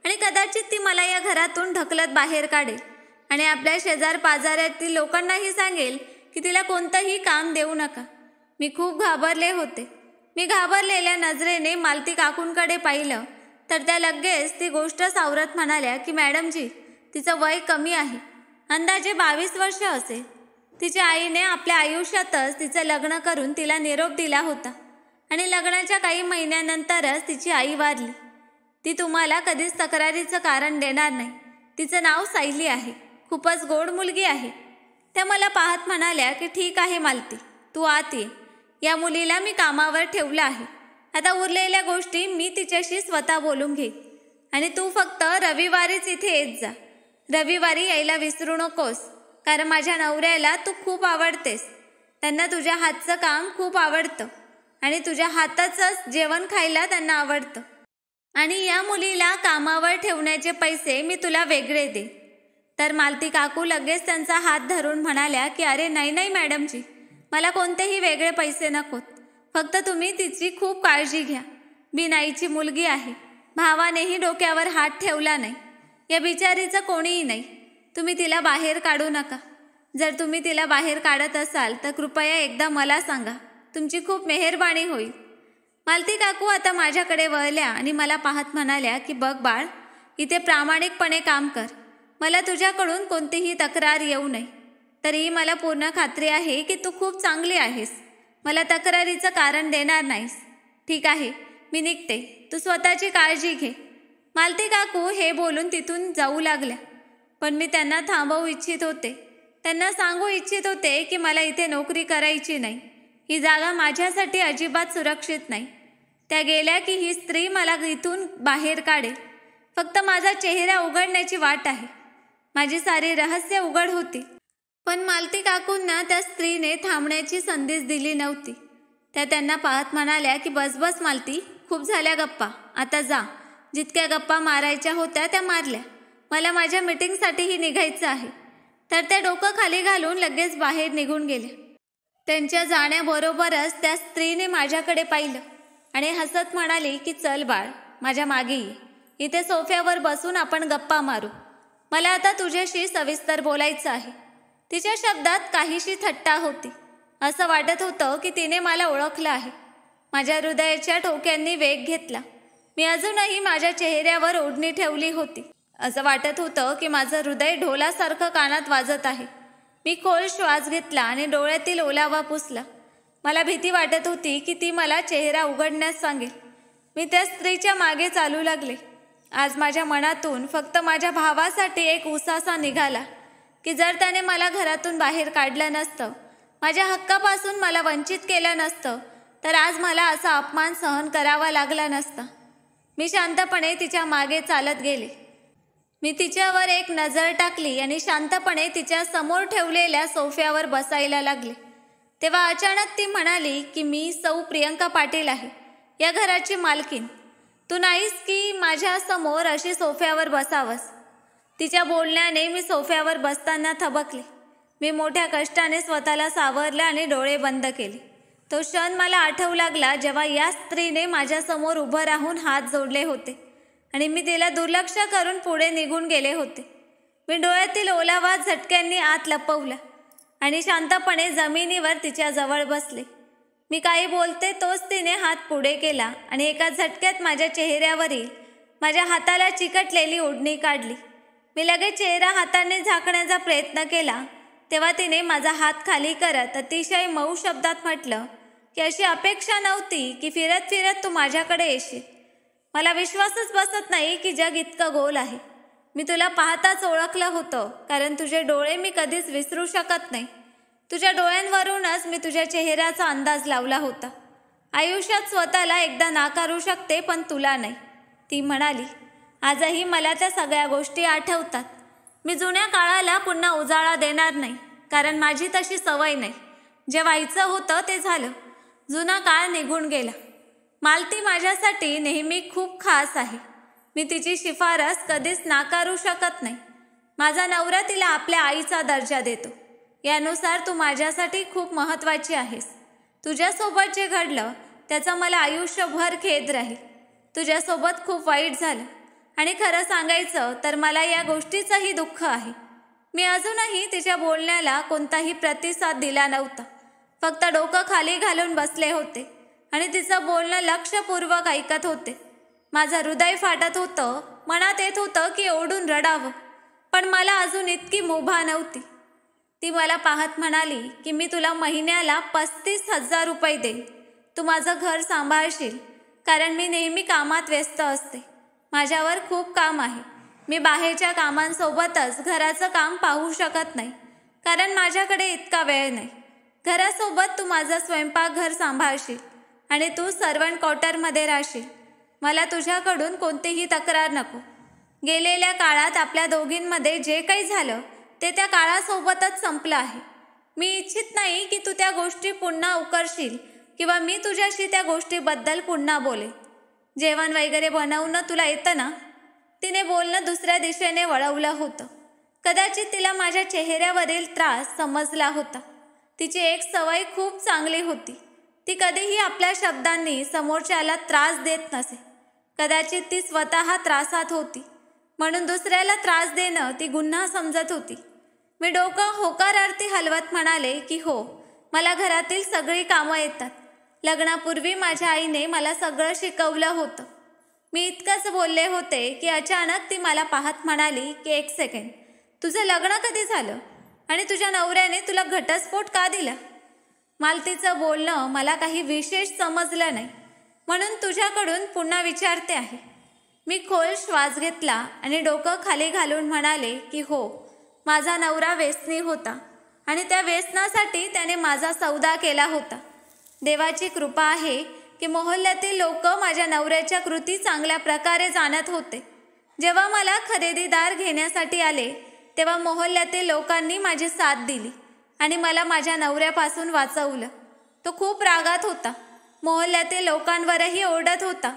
आणि कदाचित ती मला या घरातून ढकलत बाहेर काढेल आणि आपल्या शेजार पाजाऱ्यातील लोकांनाही सांगेल की तिला कोणतंही काम देऊ नका. मी खूप घाबरले होते. मी घाबरलेल्या नजरेने मालती काकूंकडे पाहिलं तर त्या लगेच ती गोष्ट सावरत म्हणाल्या की मॅडमजी, तिचं वय कमी आहे, अंदाजे 22 वर्ष असेल. तिच्या आईने आपल्या आयुष्यातच तिचं लग्न करून तिला निरोप दिला होता आणि लग्नाच्या काही महिन्यानंतरच तिची आई वारली. ती तुम्हाला कधीच तक्रारीचं कारण देणार नाही. तिचं नाव सायली आहे. खूपच गोड मुलगी आहे. त्या मला पाहत म्हणाल्या की ठीक आहे मालती, तू आत ये. या मुलीला मी कामावर ठेवलं आहे. आता उरलेल्या गोष्टी मी तिच्याशी स्वतः बोलून घेईन आणि तू फक्त रविवारीच इथे येत जा. रविवारी यायला विसरू नकोस, कारण माझ्या नवऱ्याला तू खूप आवडतेस. त्यांना तुझ्या हातचं काम खूप आवडतं आणि तुझ्या हाताचंच जेवण खायला त्यांना आवडतं. आणि या मुलीला कामावर ठेवण्याचे पैसे मी तुला वेगळे दे. तर मालती काकू लगेच त्यांचा हात धरून म्हणाल्या की अरे नाही नाही मॅडमजी, मला कोणतेही वेगळे पैसे नकोत. फक्त तुम्ही तिची खूप काळजी घ्या. मी नाईची मुलगी आहे. भावानेही डोक्यावर हात ठेवला नाही. या बिचारीचं कोणीही नाही. तुम्ही तिला बाहेर काढू नका. जर तुम्ही तिला बाहेर काढत असाल तर कृपया एकदा मला सांगा. तुमची खूप मेहरबानी होईल. मालती काकू आता माझ्याकडे वळल्या आणि मला पाहत म्हणाल्या की बघ बाळ, इथे प्रामाणिकपणे काम कर. मला तुझ्याकडून कोणतीही तक्रार येऊ नये. तरीही मला पूर्ण खात्री आहे की तू खूप चांगली आहेस. मला तक्रारीचं कारण देणार नाहीस. ठीक आहे, मी निघते. तू स्वतःची काळजी घे. मालती काकू हे बोलून तिथून जाऊ लागल्या. पण मी त्यांना थांबवू इच्छित होते. त्यांना सांगू इच्छित होते की मला इथे नोकरी करायची नाही. ही जागा माझ्यासाठी अजिबात सुरक्षित नाही. त्या गेल्या की ही स्त्री मला इथून बाहेर काढेल. फक्त माझा चेहरा उघडण्याची वाट आहे. माझी सारी रहस्य उघड होती. पण मालती काकूंना त्या स्त्रीने थांबण्याची संधीच दिली नव्हती. त्या त्यांना पाहत म्हणाल्या की बस बस मालती, खूप झाल्या गप्पा. आता जा. जितक्या गप्पा मारायच्या होत्या त्या मारल्या. मला माझ्या मीटिंगसाठीही निघायचं आहे. तर त्या डोकं खाली घालून लगेच बाहेर निघून गेल्या. त्यांच्या जाण्याबरोबरच त्या स्त्रीने माझ्याकडे पाहिलं आणि हसत म्हणाली की चल बाळ, माझ्या मागे ये. इथे सोफ्यावर बसून आपण गप्पा मारू. मला आता तुझ्याशी सविस्तर बोलायचं आहे. तिच्या शब्दात काहीशी थट्टा होती. असं वाटत होतं की तिने मला ओळखलं आहे. माझ्या हृदयाच्या ठोक्यांनी वेग घेतला. मी अजूनही माझ्या चेहऱ्यावर ओढणी ठेवली होती. असं वाटत होतं की माझं हृदय ढोलासारखं कानात वाजत आहे. मी खोल श्वास घेतला आणि डोळ्यातील ओलावा पुसला. मला भीती वाटत होती की ती मला चेहरा उघडण्यास सांगेल. मी त्या स्त्रीच्या मागे चालू लागले. आज माझ्या मनातून फक्त माझ्या भावासाठी एक उसासा निघाला की जर त्याने मला घरातून बाहेर काढलं नसतं, माझ्या हक्कापासून मला वंचित केलं नसतं, तर आज मला असा अपमान सहन करावा लागला नसता. मी शांतपणे तिच्या मागे चालत गेले. मी तिच्यावर एक नजर टाकली आणि शांतपणे तिच्या समोर ठेवलेल्या सोफ्यावर बसायला लागले. तेव्हा अचानक ती म्हणाली की मी सौ प्रियंका पाटील आहे, या घराची मालकीन. तू नाहीस की माझ्या समोर अशी सोफ्यावर बसावंस. तिच्या बोलण्याने मी सोफ्यावर बसताना थबकले. मी मोठ्या कष्टाने स्वतःला सावरलं आणि डोळे बंद केले. तो क्षण मला आठवू लागला जेव्हा या स्त्रीने माझ्यासमोर उभं राहून हात जोडले होते आणि मी तिला दुर्लक्ष करून पुढे निघून गेले होते. मी डोळ्यातील ओलावा झटक्यांनी आत लपवला आणि शांतपणे जमिनीवर तिच्या जवळ बसले. मी काही बोलते तोच तिने हात पुढे केला आणि एका झटक्यात माझ्या चेहऱ्यावरील माझ्या हाताला चिकटलेली ओढणी काढली. मी लगेच चेहरा हाताने झाकण्याचा प्रयत्न केला. तेव्हा तिने माझा हात खाली करत अतिशय मऊ शब्दात म्हटलं की अशी अपेक्षा नव्हती की फिरत फिरत तू माझ्याकडे येशील. मला विश्वासच बसत नाही की जग इतकं गोल आहे. मी तुला पाहताच ओळखलं होतं, कारण तुझे डोळे मी कधीच विसरू शकत नाही. तुझ्या डोळ्यांवरूनच मी तुझ्या चेहऱ्याचा अंदाज लावला होता. आयुष्यात स्वतःला एकदा नाकारू शकते, पण तुला नाही, ती म्हणाली. आजही मला त्या सगळ्या गोष्टी आठवतात. मी जुन्या काळाला पुन्हा उजाळा देणार नाही, कारण माझी तशी सवय नाही. जे व्हायचं होतं ते झालं. जुना काळ निघून गेला. मालती माझ्यासाठी नेहमी खूप खास आहे. मी तिची शिफारस कधीच नाकारू शकत नाही. माझा नवरा तिला आपल्या आईचा दर्जा देतो. यानुसार तू माझ्यासाठी खूप महत्त्वाची आहेस. तुझ्यासोबत जे घडलं त्याचा मला आयुष्यभर खेद राहील. तुझ्यासोबत खूप वाईट झालं आणि खरं सांगायचं तर मला या गोष्टीचंही दुःख आहे. मी अजूनही तिच्या बोलण्याला कोणताही प्रतिसाद दिला नव्हता. फक्त डोकं खाली घालून बसले होते आणि तिचं बोलणं लक्षपूर्वक ऐकत होते. माझं हृदय फाटत होतं. मनात येत होतं की ओढून रडावं, पण मला अजून इतकी मुभा नव्हती. ती मला पाहत म्हणाली की मी तुला महिन्याला 35,000 रुपये देईन. तू माझं घर सांभाळशील, कारण मी नेहमी कामात व्यस्त असते. माझ्यावर खूप काम आहे. मी बाहेरच्या कामांसोबतच घराचं काम पाहू शकत नाही, कारण माझ्याकडे इतका वेळ नाही. घरासोबत तू माझं स्वयंपाकघर सांभाळशील आणि तू सर्वंट क्वार्टरमध्ये राहशील. मला तुझ्याकडून कोणतीही तक्रार नको. गेलेल्या काळात आपल्या दोघींमध्ये जे काही झालं ते त्या काळासोबतच संपलं आहे. मी इच्छित नाही की तू त्या गोष्टी पुन्हा उकरशील किंवा मी तुझ्याशी त्या गोष्टीबद्दल पुन्हा बोले. जेवण वगैरे बनवणं तुला येतं ना? तिने बोलणं दुसऱ्या दिशेने वळवलं होतं. कदाचित तिला माझ्या चेहऱ्यावरील त्रास समजला होता. तिची एक सवय खूप चांगली होती. ती कधीही आपल्या शब्दांनी समोरच्याला त्रास देत नसे. कदाचित ती स्वतः त्रासात होती म्हणून दुसऱ्याला त्रास देणं ती गुन्हा समजत होती. मी डोकं होकारार्थी हलवत म्हणाले की हो, मला घरातील सगळी कामं येतात. लग्नापूर्वी माझ्या आईने मला सगळं शिकवलं होतं. मी इतकंच बोलले होते की अचानक ती मला पाहत म्हणाली की 1 सेकंड, तुझं लग्न कधी झालं आणि तुझ्या नवऱ्याने तुला घटस्फोट का दिला? मालतीचं बोलणं मला काही विशेष समजलं नाही म्हणून तुझ्याकडून पुन्हा विचारते आहे. मी खोल श्वास घेतला आणि डोकं खाली घालून म्हणाले की हो, माझा नवरा व्यसनी होता आणि त्या व्यसनासाठी त्याने माझा सौदा केला होता. देवाची कृपा आहे की मोहल्ल्यातील लोक माझ्या नवऱ्याच्या कृती चांगल्या प्रकारे जाणत होते. जेव्हा मला खरेदीदार घेण्यासाठी आले तेव्हा मोहल्ल्यातील लोकांनी माझी साथ दिली आणि मला माझ्या नवऱ्यापासून वाचवलं. तो खूप रागात होता. मोहल्ल्यातील लोकांवरही ओरडत होता.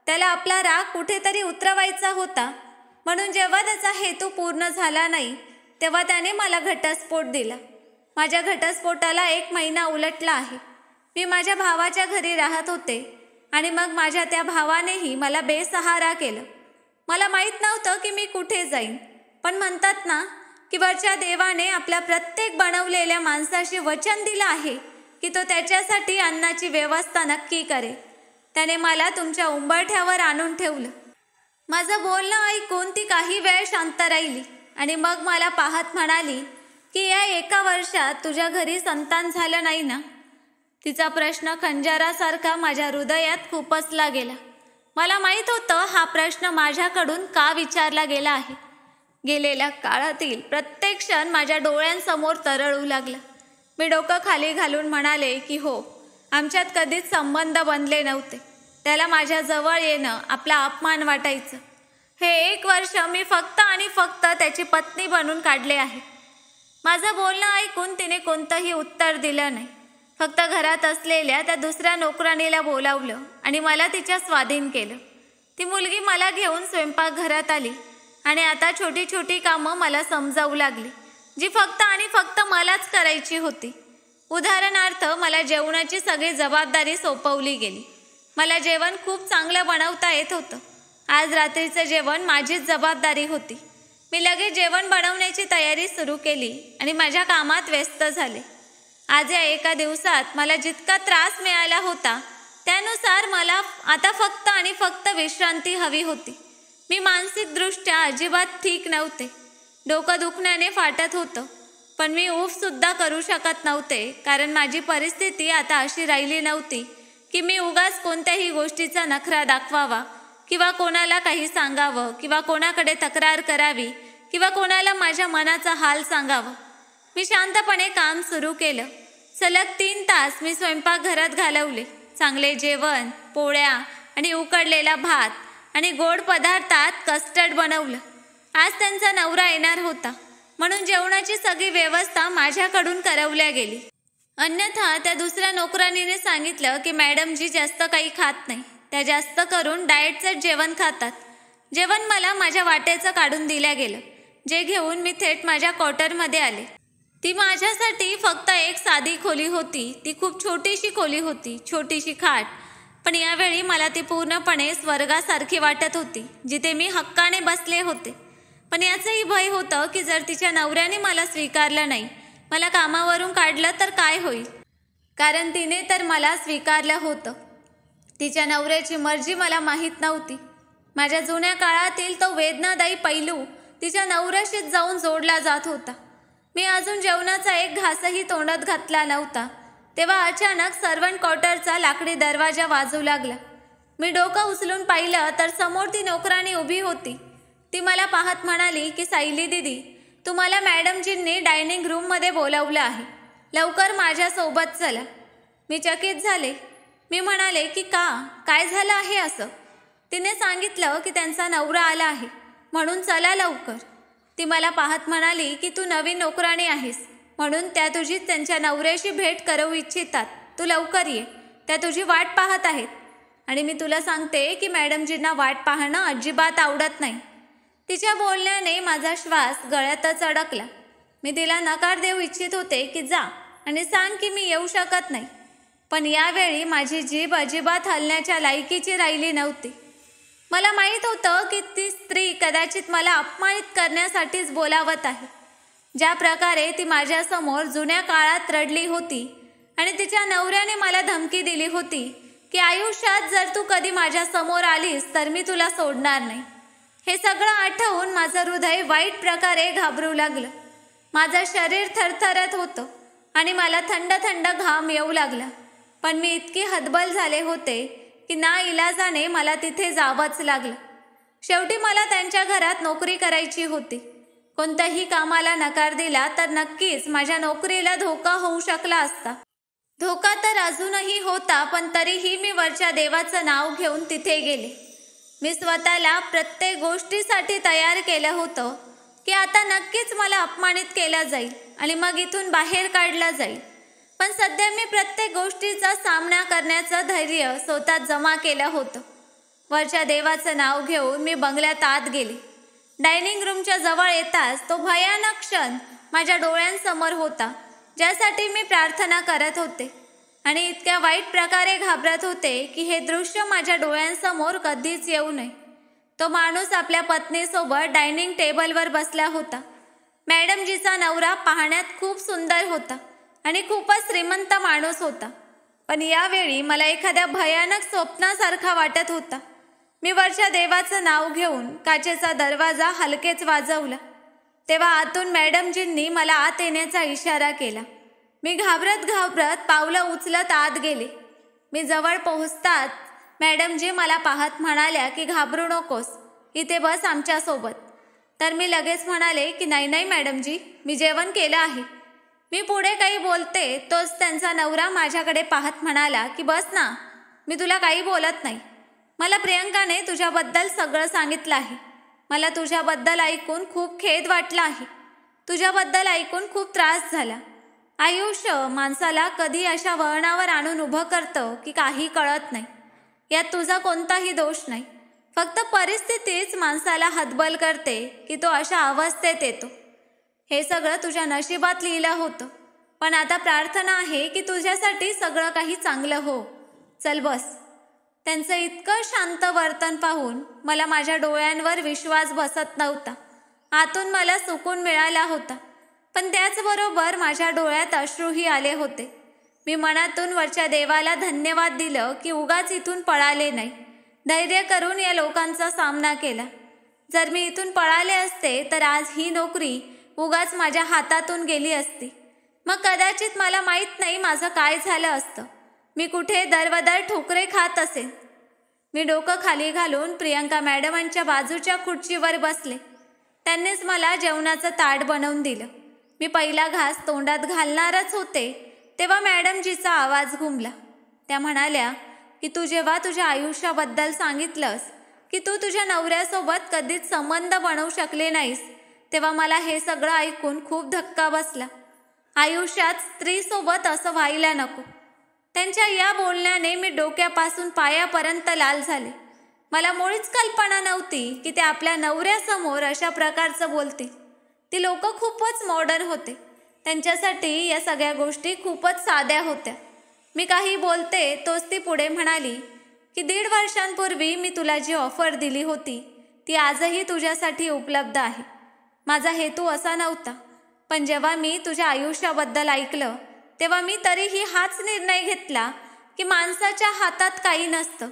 त्याला आपला राग कुठेतरी उतरवायचा होता म्हणून जेव्हा त्याचा हेतू पूर्ण झाला नाही तेव्हा त्याने मला घटस्फोट दिला. माझ्या घटस्फोटाला 1 महिना उलटला आहे. मी माझ्या भावाच्या घरी राहत होते आणि मग माझ्या त्या भावानेही मला बेसहारा केलं. मला माहीत नव्हतं की मी कुठे जाईन, पण म्हणतात ना की वरच्या देवाने आपल्या प्रत्येक बनवलेल्या माणसाशी वचन दिलं आहे की तो त्याच्यासाठी अन्नाची व्यवस्था नक्की करेल. त्याने मला तुमच्या उंबरठ्यावर आणून ठेवलं. माझं बोलणं ऐकून ती काही वेळ शांत राहिली आणि मग मला पाहत म्हणाली की या 1 वर्षात तुझ्या घरी संतान झालं नाही ना? तिचा प्रश्न खंजारासारखा माझ्या हृदयात खुपसला गेला. मला माहीत होतं हा प्रश्न माझ्याकडून का विचारला गेला आहे. गेलेल्या काळातील प्रत्येक क्षण माझ्या डोळ्यांसमोर तरळू लागला. मी डोकं खाली घालून म्हणाले की हो, आमच्यात कधीच संबंध बनले नव्हते. त्याला माझ्या जवळ येणं आपला अपमान वाटायचं. हे 1 वर्ष मी फक्त आणि फक्त त्याची पत्नी बनून काढले आहे. माझं बोलणं ऐकून तिने कोणतंही उत्तर दिलं नाही. फक्त घरात असलेल्या त्या दुसऱ्या नोकराणीला बोलावलं आणि मला तिच्या स्वाधीन केलं. ती मुलगी मला घेऊन स्वयंपाकघरात आली आणि आता छोटी छोटी कामं मला समजावू लागली, जी फक्त आणि फक्त मलाच करायची होती. उदाहरणार्थ, मला जेवणाची सगळी जबाबदारी सोपवली गेली. मला जेवण खूप चांगलं बनवता येत होतं. आज रात्रीचं जेवण माझीच जबाबदारी होती. मी लगेच जेवण बनवण्याची तयारी सुरू केली आणि माझ्या कामात व्यस्त झाले. आज या 1 दिवसात मला जितका त्रास मिळाला होता त्यानुसार मला आता फक्त आणि फक्त विश्रांती हवी होती. मी मानसिकदृष्ट्या अजिबात ठीक नव्हते. डोकं दुखण्याने फाटत होतं, पण मी ऊफसुद्धा करू शकत नव्हते, कारण माझी परिस्थिती आता अशी राहिली नव्हती की मी उगाच कोणत्याही गोष्टीचा नखरा दाखवावा किंवा कोणाला काही सांगावं किंवा कोणाकडे तक्रार करावी किंवा कोणाला माझ्या मनाचा हाल सांगावं. मी शांतपणे काम सुरू केलं. सलग 3 तास मी स्वयंपाकघरात घालवले. चांगले जेवण, पोळ्या आणि उकडलेला भात आणि गोड पदार्थात कस्टर्ड बनवलं. आज त्यांचा नवरा येणार होता म्हणून जेवणाची सगळी व्यवस्था माझ्याकडून करवल्या गेली. अन्यथा त्या दुसऱ्या नोकरानीने सांगितलं की मॅडमजी जास्त काही खात नाही, त्या जास्त करून डाएटचं जेवण खातात. जेवण मला माझ्या वाट्याचं काढून दिलं गेलं, जे घेऊन मी थेट माझ्या क्वार्टरमध्ये आले. ती माझ्यासाठी फक्त एक साधी खोली होती. ती खूप छोटीशी खोली होती, छोटीशी खाट. पण यावेळी मला ती पूर्णपणे स्वर्गासारखी वाटत होती, जिथे मी हक्काने बसले होते. पण याचंही भय होतं की जर तिच्या नवऱ्याने मला स्वीकारलं नाही, मला कामावरून काढलं तर काय होईल, कारण तिने तर मला स्वीकारलं होतं. तिच्या नवऱ्याची मर्जी मला माहीत नव्हती. माझ्या जुन्या काळातील तो वेदनादायी पैलू तिच्या नवऱ्याशीच जाऊन जोडला जात होता. मी अजून जेवणाचा एक घासही तोंडात घातला नव्हता तेव्हा अचानक सर्वंट क्वार्टरचा लाकडी दरवाजा वाजू लागला. मी डोकं उचलून पाहिलं तर समोर ती नोकराणी उभी होती. ती मला पाहत म्हणाली की सायली दीदी, तुम्हाला मॅडमजींनी डायनिंग रूममध्ये बोलावलं आहे. लवकर माझ्यासोबत चला. मी चकित झाले. मी म्हणाले की का, काय झालं आहे असं? तिने सांगितलं की त्यांचा नवरा आला आहे म्हणून चला लवकर. ती मला पाहत म्हणाली की तू नवीन नोकराणी आहेस म्हणून त्या तुझी त्यांच्या नवऱ्याशी भेट करू इच्छितात. तू लवकर ये, त्या तुझी वाट पाहत आहेत. आणि मी तुला सांगते की मॅडमजींना वाट पाहणं अजिबात आवडत नाही. तिच्या बोलण्याने माझा श्वास गळ्यातच अडकला. मी तिला नकार देऊ इच्छित होते की जा आणि सांग की मी येऊ शकत नाही. पण यावेळी माझी जीभ अजिबात हलण्याच्या लायकीची राहिली नव्हती. मला माहीत होतं की ती स्त्री कदाचित मला अपमानित करण्यासाठीच बोलावत आहे. ज्या प्रकारे ती माझ्यासमोर जुन्या काळात रडली होती आणि तिच्या नवऱ्याने मला धमकी दिली होती की आयुष्यात जर तू कधी माझ्यासमोर आलीस तर मी तुला सोडणार नाही. हे सगळं आठवून माझं हृदय वाईट प्रकारे घाबरू लागलं. माझं शरीर थरथरत होतं आणि मला थंड थंड घाम येऊ लागला. पण मी इतकी हतबल झाले होते की नाइलाजाने मला तिथे जावंच लागलं. शेवटी मला त्यांच्या घरात नोकरी करायची होती. कोणत्याही कामाला नकार दिला तर नक्कीच माझ्या नोकरीला धोका होऊ शकला असता. धोका तर अजूनही होता, पण तरीही मी वरच्या देवाचं नाव घेऊन तिथे गेले. मी स्वतःला प्रत्येक गोष्टीसाठी तयार केलं होतं की आता नक्कीच मला अपमानित केलं जाईल आणि मग इथून बाहेर काढलं जाईल. पण सध्या मी प्रत्येक गोष्टीचा सामना करण्याचं धैर्य स्वतःत जमा केलं होतं. वरच्या देवाचं नाव घेऊन मी बंगल्यात आत गेले. डायनिंग रूमच्या जवळ येताच तो भयानक क्षण माझ्या डोळ्यांसमोर होता ज्यासाठी मी प्रार्थना करत होते आणि इतक्या वाईट प्रकारे घाबरत होते की हे दृश्य माझ्या डोळ्यांसमोर कधीच येऊ नये. तो माणूस आपल्या पत्नीसोबत डायनिंग टेबलवर बसला होता. मॅडमजीचा नवरा पाहण्यात खूप सुंदर होता आणि खूपच श्रीमंत माणूस होता. पण यावेळी मला एखाद्या भयानक स्वप्नासारखा वाटत होता. मी वरच्या देवाचं नाव घेऊन काचेचा दरवाजा हलकेच वाजवला. तेव्हा आतून मॅडमजींनी मला आत येण्याचा इशारा केला. मी घाबरत घाबरत पावलं उचलत आत गेले. मी जवळ पोहोचताच मॅडमजी मला पाहत म्हणाल्या की घाबरू नकोस, इथे बस आमच्यासोबत. तर मी लगेच म्हणाले की नाही नाही मॅडमजी, मी जेवण केलं आहे. मी पुढे काही बोलते तोच त्यांचा नवरा माझ्याकडे पाहत म्हणाला की बस ना, मी तुला काही बोलत नाही. मला प्रियंकाने तुझ्याबद्दल सगळं सांगितलं आहे. मला तुझ्याबद्दल ऐकून खूप खेद वाटला आहे. तुझ्याबद्दल ऐकून खूप त्रास झाला. आयुष्य माणसाला कधी अशा वळणावर आणून उभं करतं की काही कळत नाही. यात तुझा कोणताही दोष नाही. फक्त परिस्थितीच माणसाला हतबल करते की तो अशा अवस्थेत येतो. हे सगळं तुझ्या नशिबात लिहिलं होतं. पण आता प्रार्थना आहे की तुझ्यासाठी सगळं काही चांगलं हो. चल बस. त्यांचं इतकं शांत वर्तन पाहून मला माझ्या डोळ्यांवर विश्वास बसत नव्हता. आतून मला सुकून मिळाला होता, पण त्याचबरोबर माझ्या डोळ्यात अश्रूही आले होते. मी मनातून वरच्या देवाला धन्यवाद दिलं की उगाच इथून पळाले नाही. धैर्य करून या लोकांचा सामना केला. जर मी इथून पळाले असते तर आज ही नोकरी उगाच माझ्या हातातून गेली असती. मग कदाचित मला माहीत नाही माझं काय झालं असतं. मी कुठे दरवदर ठोकरे खात असेन. मी डोकं खाली घालून प्रियंका मॅडमांच्या बाजूच्या खुर्चीवर बसले. त्यांनीच मला जेवणाचं ताट बनवून दिलं. मी पहिला घास तोंडात घालणारच होते तेव्हा मॅडमजीचा आवाज घुमला. त्या म्हणाल्या की तू जेव्हा तुझ्या आयुष्याबद्दल सांगितलंस की तू तुझ्या नवऱ्यासोबत कधीच संबंध बनवू शकले नाहीस, तेव्हा मला हे सगळं ऐकून खूप धक्का बसला. आयुष्यात स्त्रीसोबत असं व्हायला नको. त्यांच्या या बोलण्याने मी डोक्यापासून पायापर्यंत लाल झाले. मला मुळीच कल्पना नव्हती की ते आपल्या नवऱ्यासमोर अशा प्रकारचं बोलतील. ती लोक खूपच मॉडर्न होते. त्यांच्यासाठी या सगळ्या गोष्टी खूपच साध्या होत्या. मी काही बोलते तोच ती पुढे म्हणाली की 1.5 वर्षांपूर्वी मी तुला जी ऑफर दिली होती ती आजही तुझ्यासाठी उपलब्ध आहे. माझा हेतू असा नव्हता, पण जेव्हा मी तुझ्या आयुष्याबद्दल ऐकलं तेव्हा मी तरीही हाच निर्णय घेतला की माणसाच्या हातात काही नसतं.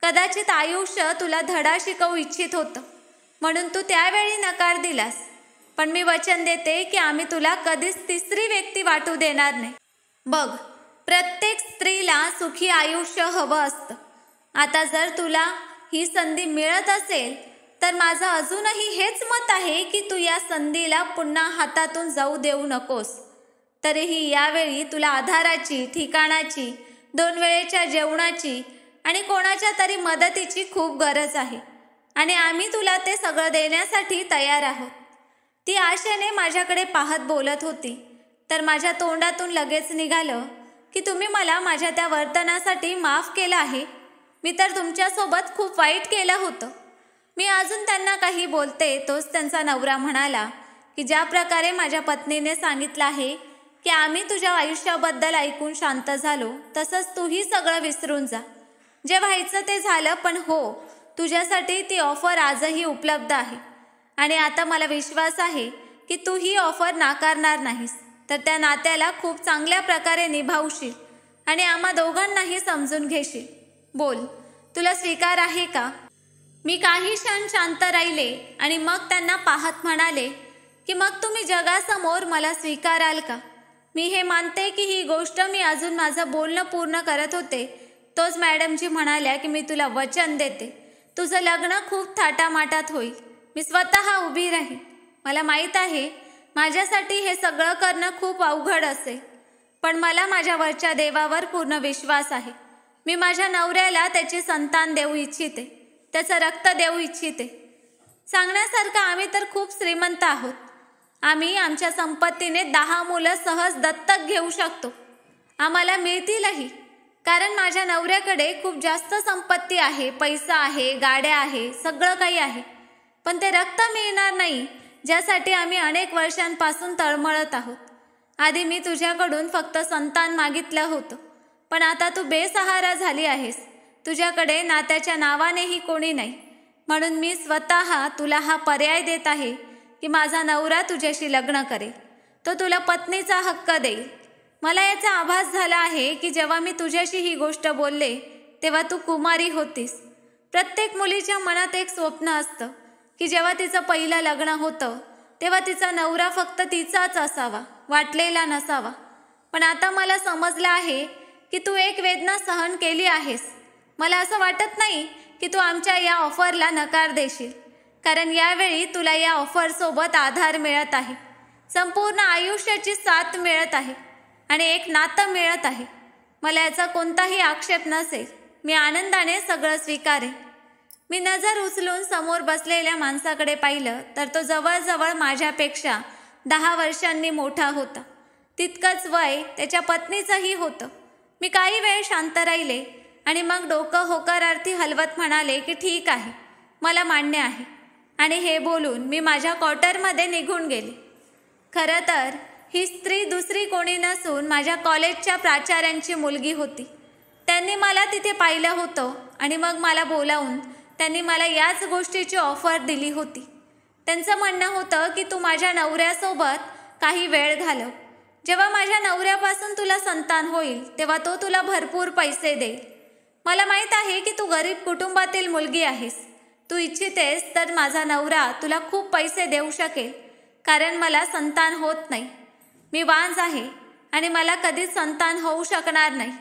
कदाचित आयुष्य तुला धडा शिकवू इच्छित होतं म्हणून तू त्यावेळी नकार दिलास. पण मी वचन देते की आम्ही तुला कधीच तिसरी व्यक्ती वाटू देणार नाही. बघ, प्रत्येक स्त्रीला सुखी आयुष्य हवं असतं. आता जर तुला ही संधी मिळत असेल तर माझं अजूनही हेच मत आहे की तू या संधीला पुन्हा हातातून जाऊ देऊ नकोस. तरीही यावेळी तुला आधाराची, ठिकाणाची, 2 वेळेच्या जेवणाची आणि कोणाच्या तरी मदतीची खूप गरज आहे आणि आम्ही तुला ते सगळं देण्यासाठी तयार आहोत. ती आशेने माझ्याकडे पाहत बोलत होती, तर माझ्या तोंडातून लगेच निघालं की तुम्ही मला माझ्या त्या वर्तनासाठी माफ केलं आहे. मी तर तुमच्यासोबत खूप वाईट केलं होतं. मी अजून त्यांना काही बोलते तोच त्यांचा नवरा म्हणाला की ज्या प्रकारे माझ्या पत्नीने सांगितलं आहे की आम्ही तुझ्या आयुष्याबद्दल ऐकून शांत झालो, तसंच तूही सगळं विसरून जा. जे व्हायचं ते झालं, पण हो, तुझ्यासाठी ती ऑफर आजही उपलब्ध आहे आणि आता मला विश्वास आहे की तू ही ऑफर नाकारणार नाहीस, तर त्या नात्याला खूप चांगल्या प्रकारे निभावशील आणि आम्हा दोघांनाही समजून घेशील. बोल, तुला स्वीकार आहे का? मी काही क्षण शांत राहिले आणि मग त्यांना पाहत म्हणाले की मग तुम्ही जगासमोर मला स्वीकाराल का? मी हे मानते की ही गोष्ट मी अजून माझं बोलणं पूर्ण करत होते तोच मॅडमजी म्हणाल्या की मी तुला वचन देते, तुझं लग्न खूप थाटामाटात होईल. मी स्वतः उभी राहीन. मला माहीत आहे माझ्यासाठी हे सगळं करणं खूप अवघड असेल, पण मला माझ्यावरच्या देवावर पूर्ण विश्वास आहे. मी माझ्या नवऱ्याला त्याची संतान देऊ इच्छिते, त्याचं रक्त देऊ इच्छिते. सांगण्यासारखं आम्ही तर खूप श्रीमंत आहोत. आम्ही आमच्या संपत्तीने 10 मुलं सहज दत्तक घेऊ शकतो. आम्हाला मिळतीलही, कारण माझ्या नवऱ्याकडे खूप जास्त संपत्ती आहे, पैसा आहे, गाड्या आहे, सगळं काही आहे. पण ते रक्त मिळणार नाही ज्यासाठी आम्ही अनेक वर्षांपासून तळमळत आहोत. आधी मी तुझ्याकडून फक्त संतान मागितलं होतं, पण आता तू बेसहारा झाली आहेस. तुझ्याकडे नात्याच्या नावानेही कोणी नाही, म्हणून मी स्वतः तुला हा पर्याय देत आहे की माझा नवरा तुझ्याशी लग्न करेल. तो तुला पत्नीचा हक्क देईल. मला याचा आभास झाला आहे की जेव्हा मी तुझ्याशी ही गोष्ट बोलले तेव्हा तू कुमारी होतीस. प्रत्येक मुलीच्या मनात एक स्वप्न असतं की जेव्हा तिचं पहिलं लग्न होतं तेव्हा तिचा नवरा फक्त तिचाच असावा, वाटलेला नसावा. पण आता मला समजलं आहे की तू एक वेदना सहन केली आहेस. मला असं वाटत नाही की तू आमच्या या ऑफरला नकार देशील, कारण यावेळी तुला या ऑफरसोबत आधार मिळत आहे, संपूर्ण आयुष्याची साथ मिळत आहे आणि एक नातं मिळत आहे. मला याचा कोणताही आक्षेप नसेल. मी आनंदाने सगळं स्वीकारेन. मी नजर उचलून समोर बसलेल्या माणसाकडे पाहिलं तर तो जवळजवळ माझ्यापेक्षा 10 वर्षांनी मोठा होता. तितकंच वय त्याच्या पत्नीचंही होतं. मी काही वेळ शांत राहिले आणि मग डोकं होकारार्थी हलवत म्हणाले की ठीक आहे, मला मान्य आहे. आणि हे बोलून मी माझ्या क्वार्टरमध्ये निघून गेले. खरं तर ही स्त्री दुसरी कोणी नसून माझ्या कॉलेजच्या प्राचार्यांची मुलगी होती. त्यांनी मला तिथे पाहिलं होतं आणि मग मला बोलावून त्यांनी मला याच गोष्टीची ऑफर दिली होती. त्यांचं म्हणणं होतं की तू माझ्या नवऱ्यासोबत काही वेळ घालव. जेव्हा माझ्या नवऱ्यापासून तुला संतान होईल तेव्हा तो तुला भरपूर पैसे देईल. मला माहीत आहे की तू गरीब कुटुंबातील मुलगी आहेस. तू इच्छितेस तर माझा नवरा तुला खूप पैसे देऊ शकेल, कारण मला संतान होत नाही. मी वांज आहे आणि मला कधीच संतान होऊ शकणार नाही.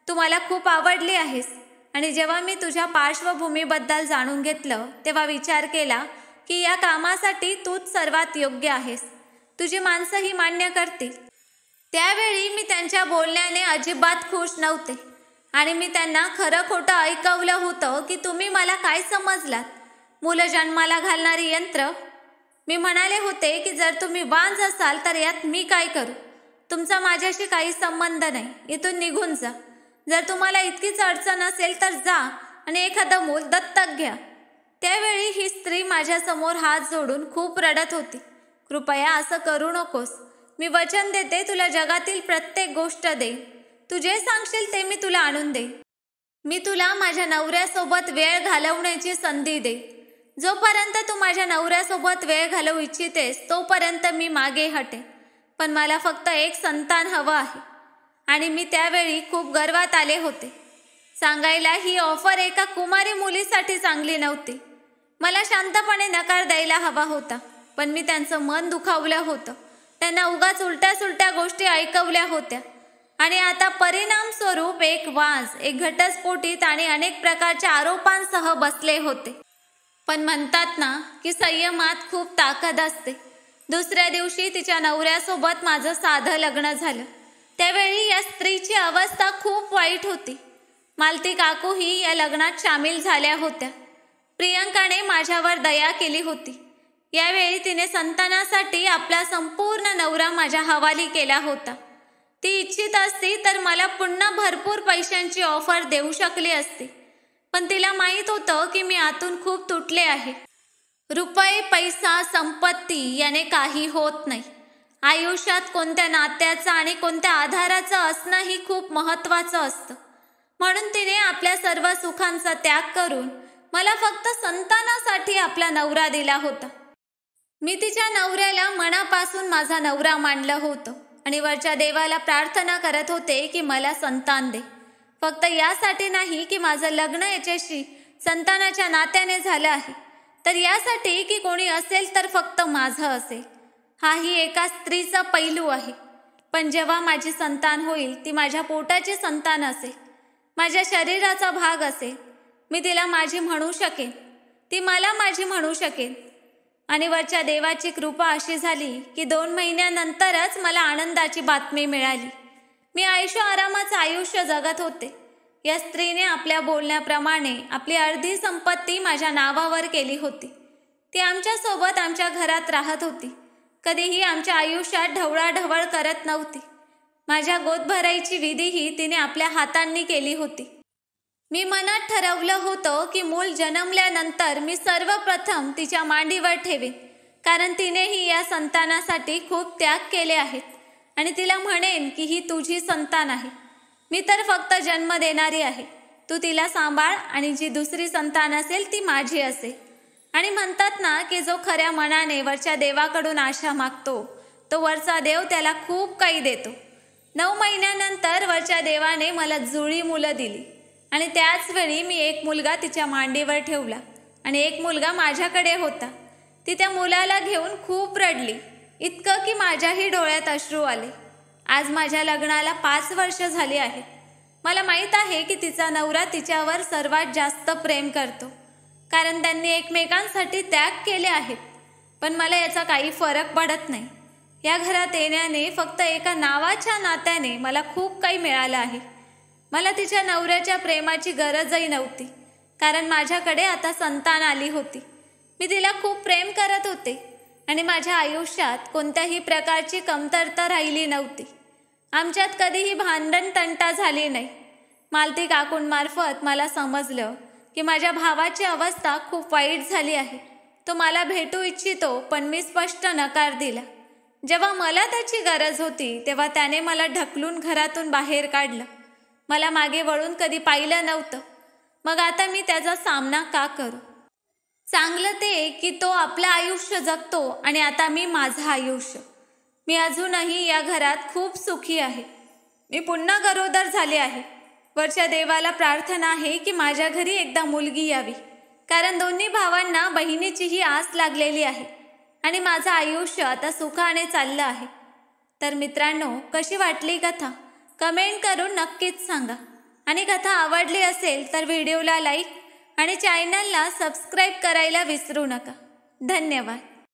तू मला खूप आवडली आहेस आणि जेव्हा मी तुझ्या पार्श्वभूमीबद्दल जाणून घेतलं तेव्हा विचार केला की या कामासाठी तूच सर्वात योग्य आहेस. तुझी माणसंही मान्य करतील. त्यावेळी मी त्यांच्या बोलण्याने अजिबात खुश नव्हते आणि मी त्यांना खरं खोटं ऐकवलं होतं की तुम्ही मला काय समजलात, मुलं जन्माला घालणारी यंत्र. मी म्हणाले होते की जर तुम्ही वांज असाल तर यात मी काय करू? तुमचा माझ्याशी काही संबंध नाही, इथून निघून जा. जर तुम्हाला इतकीच अडचण असेल तर जा आणि एखादं मूल दत्तक घ्या. त्यावेळी ही स्त्री माझ्यासमोर हात जोडून खूप रडत होती. कृपया असं करू नकोस. मी वचन देते तुला जगातील प्रत्येक गोष्ट देईन. तू जे सांगशील ते मी तुला आणून देईन. मी तुला माझ्या नवऱ्यासोबत वेळ घालवण्याची संधी देईन. जोपर्यंत तू माझ्या नवऱ्यासोबत वेळ घालवू इच्छितेस तोपर्यंत मी मागे हटेन. पण मला फक्त एक संतान हवं आहे. आणि मी त्यावेळी खूप गर्वात आले होते. सांगायला ही ऑफर एका कुमारी मुलीसाठी चांगली नव्हती. मला शांतपणे नकार द्यायला हवा होता, पण मी त्यांचं मन दुखावलं होतं. त्यांना उगाच उलट्या सुलट्या गोष्टी ऐकवल्या होत्या आणि आता परिणाम स्वरूप एक वाज, एक घटस्फोटीत आणि अनेक प्रकारच्या आरोपांसह बसले होते. पण म्हणतात ना की संयमात खूप ताकद असते. दुसऱ्या दिवशी तिच्या नवऱ्यासोबत माझं साधं लग्न झालं. त्यावेळी या स्त्रीची अवस्था खूप वाईट होती. मालती काकूही या लग्नात सामील झाल्या होत्या. प्रियंकाने माझ्यावर दया केली होती. यावेळी तिने संतानासाठी आपला संपूर्ण नवरा माझ्या हवाली केला होता. ती इच्छित असती तर मला पुन्हा भरपूर पैशांची ऑफर देऊ शकली असती, पण तिला माहीत होतं की मी आतून खूप तुटले आहे. रुपये, पैसा, संपत्ती याने काही होत नाही. आयुष्यात कोणत्या नात्याचं आणि कोणत्या आधाराचं असणंही खूप महत्त्वाचं असतं. म्हणून तिने आपल्या सर्व सुखांचा त्याग करून मला फक्त संतानासाठी आपला नवरा दिला होता. मी तिच्या नवऱ्याला मनापासून माझा नवरा मानलं होतं आणि वरच्या देवाला प्रार्थना करत होते की मला संतान दे. फक्त यासाठी नाही की माझं लग्न याच्याशी संतानाच्या नात्याने झालं आहे, तर यासाठी की कोणी असेल तर फक्त माझं असेल. हाही एका स्त्रीचा पैलू आहे. पण जेव्हा माझी संतान होईल ती माझ्या पोटाची संतान असेल, माझ्या शरीराचा भाग असेल. मी तिला माझी म्हणू शकेन, ती मला माझी म्हणू शकेन. आणि वरच्या देवाची कृपा अशी झाली की 2 महिन्यानंतरच मला आनंदाची बातमी मिळाली. मी ऐशोआरामाचं आयुष्य जगत होते. या स्त्रीने आपल्या बोलण्याप्रमाणे आपली अर्धी संपत्ती माझ्या नावावर केली होती. ती आमच्यासोबत आमच्या घरात राहत होती. कधीही आमच्या आयुष्यात ढवळाढवळ करत नव्हती. माझ्या गोद भराईची विधीही तिने आपल्या हातांनी केली होती. मी मनात ठरवलं होतं की मूल जन्मल्यानंतर मी सर्वप्रथम तिच्या मांडीवर ठेवेन, कारण तिनेही या संतानासाठी खूप त्याग केले आहेत. आणि तिला म्हणेन की ही तुझी संतान आहे. मी तर फक्त जन्म देणारी आहे. तू तिला सांभाळ आणि जी दुसरी संतान असेल ती माझी असेल. आणि म्हणतात ना की जो खऱ्या मनाने वरच्या देवाकडून आशा मागतो तो वरचा देव त्याला खूप काही देतो. 9 महिन्यानंतर वरच्या देवाने मला जुळी मुलं दिली आणि त्याच वेळी मी एक मुलगा तिच्या मांडीवर ठेवला आणि एक मुलगा माझ्याकडे होता. ती त्या मुलाला घेऊन खूप रडली, इतकं की माझ्याही डोळ्यात अश्रू आले. आज माझ्या लग्नाला 5 वर्ष झाली आहेत. मला माहीत आहे की तिचा नवरा तिच्यावर सर्वात जास्त प्रेम करतो, कारण त्यांनी एकमेकांसाठी त्याग केले आहेत. पण मला याचा काही फरक पडत नाही. या घरात येण्याने फक्त एका नावाच्या नात्याने मला खूप काही मिळालं आहे. मला तिच्या नवऱ्याच्या प्रेमाची गरजही नव्हती, कारण माझ्याकडे आता संतान आली होती. मी तिला खूप प्रेम करत होते आणि माझ्या आयुष्यात कोणत्याही प्रकारची कमतरता राहिली नव्हती. आमच्यात कधीही भांडण तंटा झाली नाही. मालती काकूंमार्फत मला समजलं की माझ्या भावाची अवस्था खूप वाईट झाली आहे. तो मला भेटू इच्छितो, पण मी स्पष्ट नकार दिला. जेव्हा मला त्याची गरज होती तेव्हा त्याने मला ढकलून घरातून बाहेर काढलं. मला मागे वळून कधी पाहिलं नव्हतं. मग आता मी त्याचा सामना का करू? चांगलं ते की तो आपलं आयुष्य जगतो आणि आता मी माझं आयुष्य. मी अजूनही या घरात खूप सुखी आहे. मी पुन्हा गरोदर झाले आहे. वरच्या देवाला प्रार्थना आहे की माझ्या घरी एकदा मुलगी यावी, कारण दोन्ही भावांना बहिणीचीही आस लागलेली आहे आणि माझं आयुष्य आता सुखाने चाललं आहे. तर मित्रांनो, कशी वाटली कथा कमेंट करून नक्कीच सांगा. आणि कथा आवडली असेल तर व्हिडिओला लाईक आणि चॅनलला सबस्क्राईब करायला विसरू नका. धन्यवाद.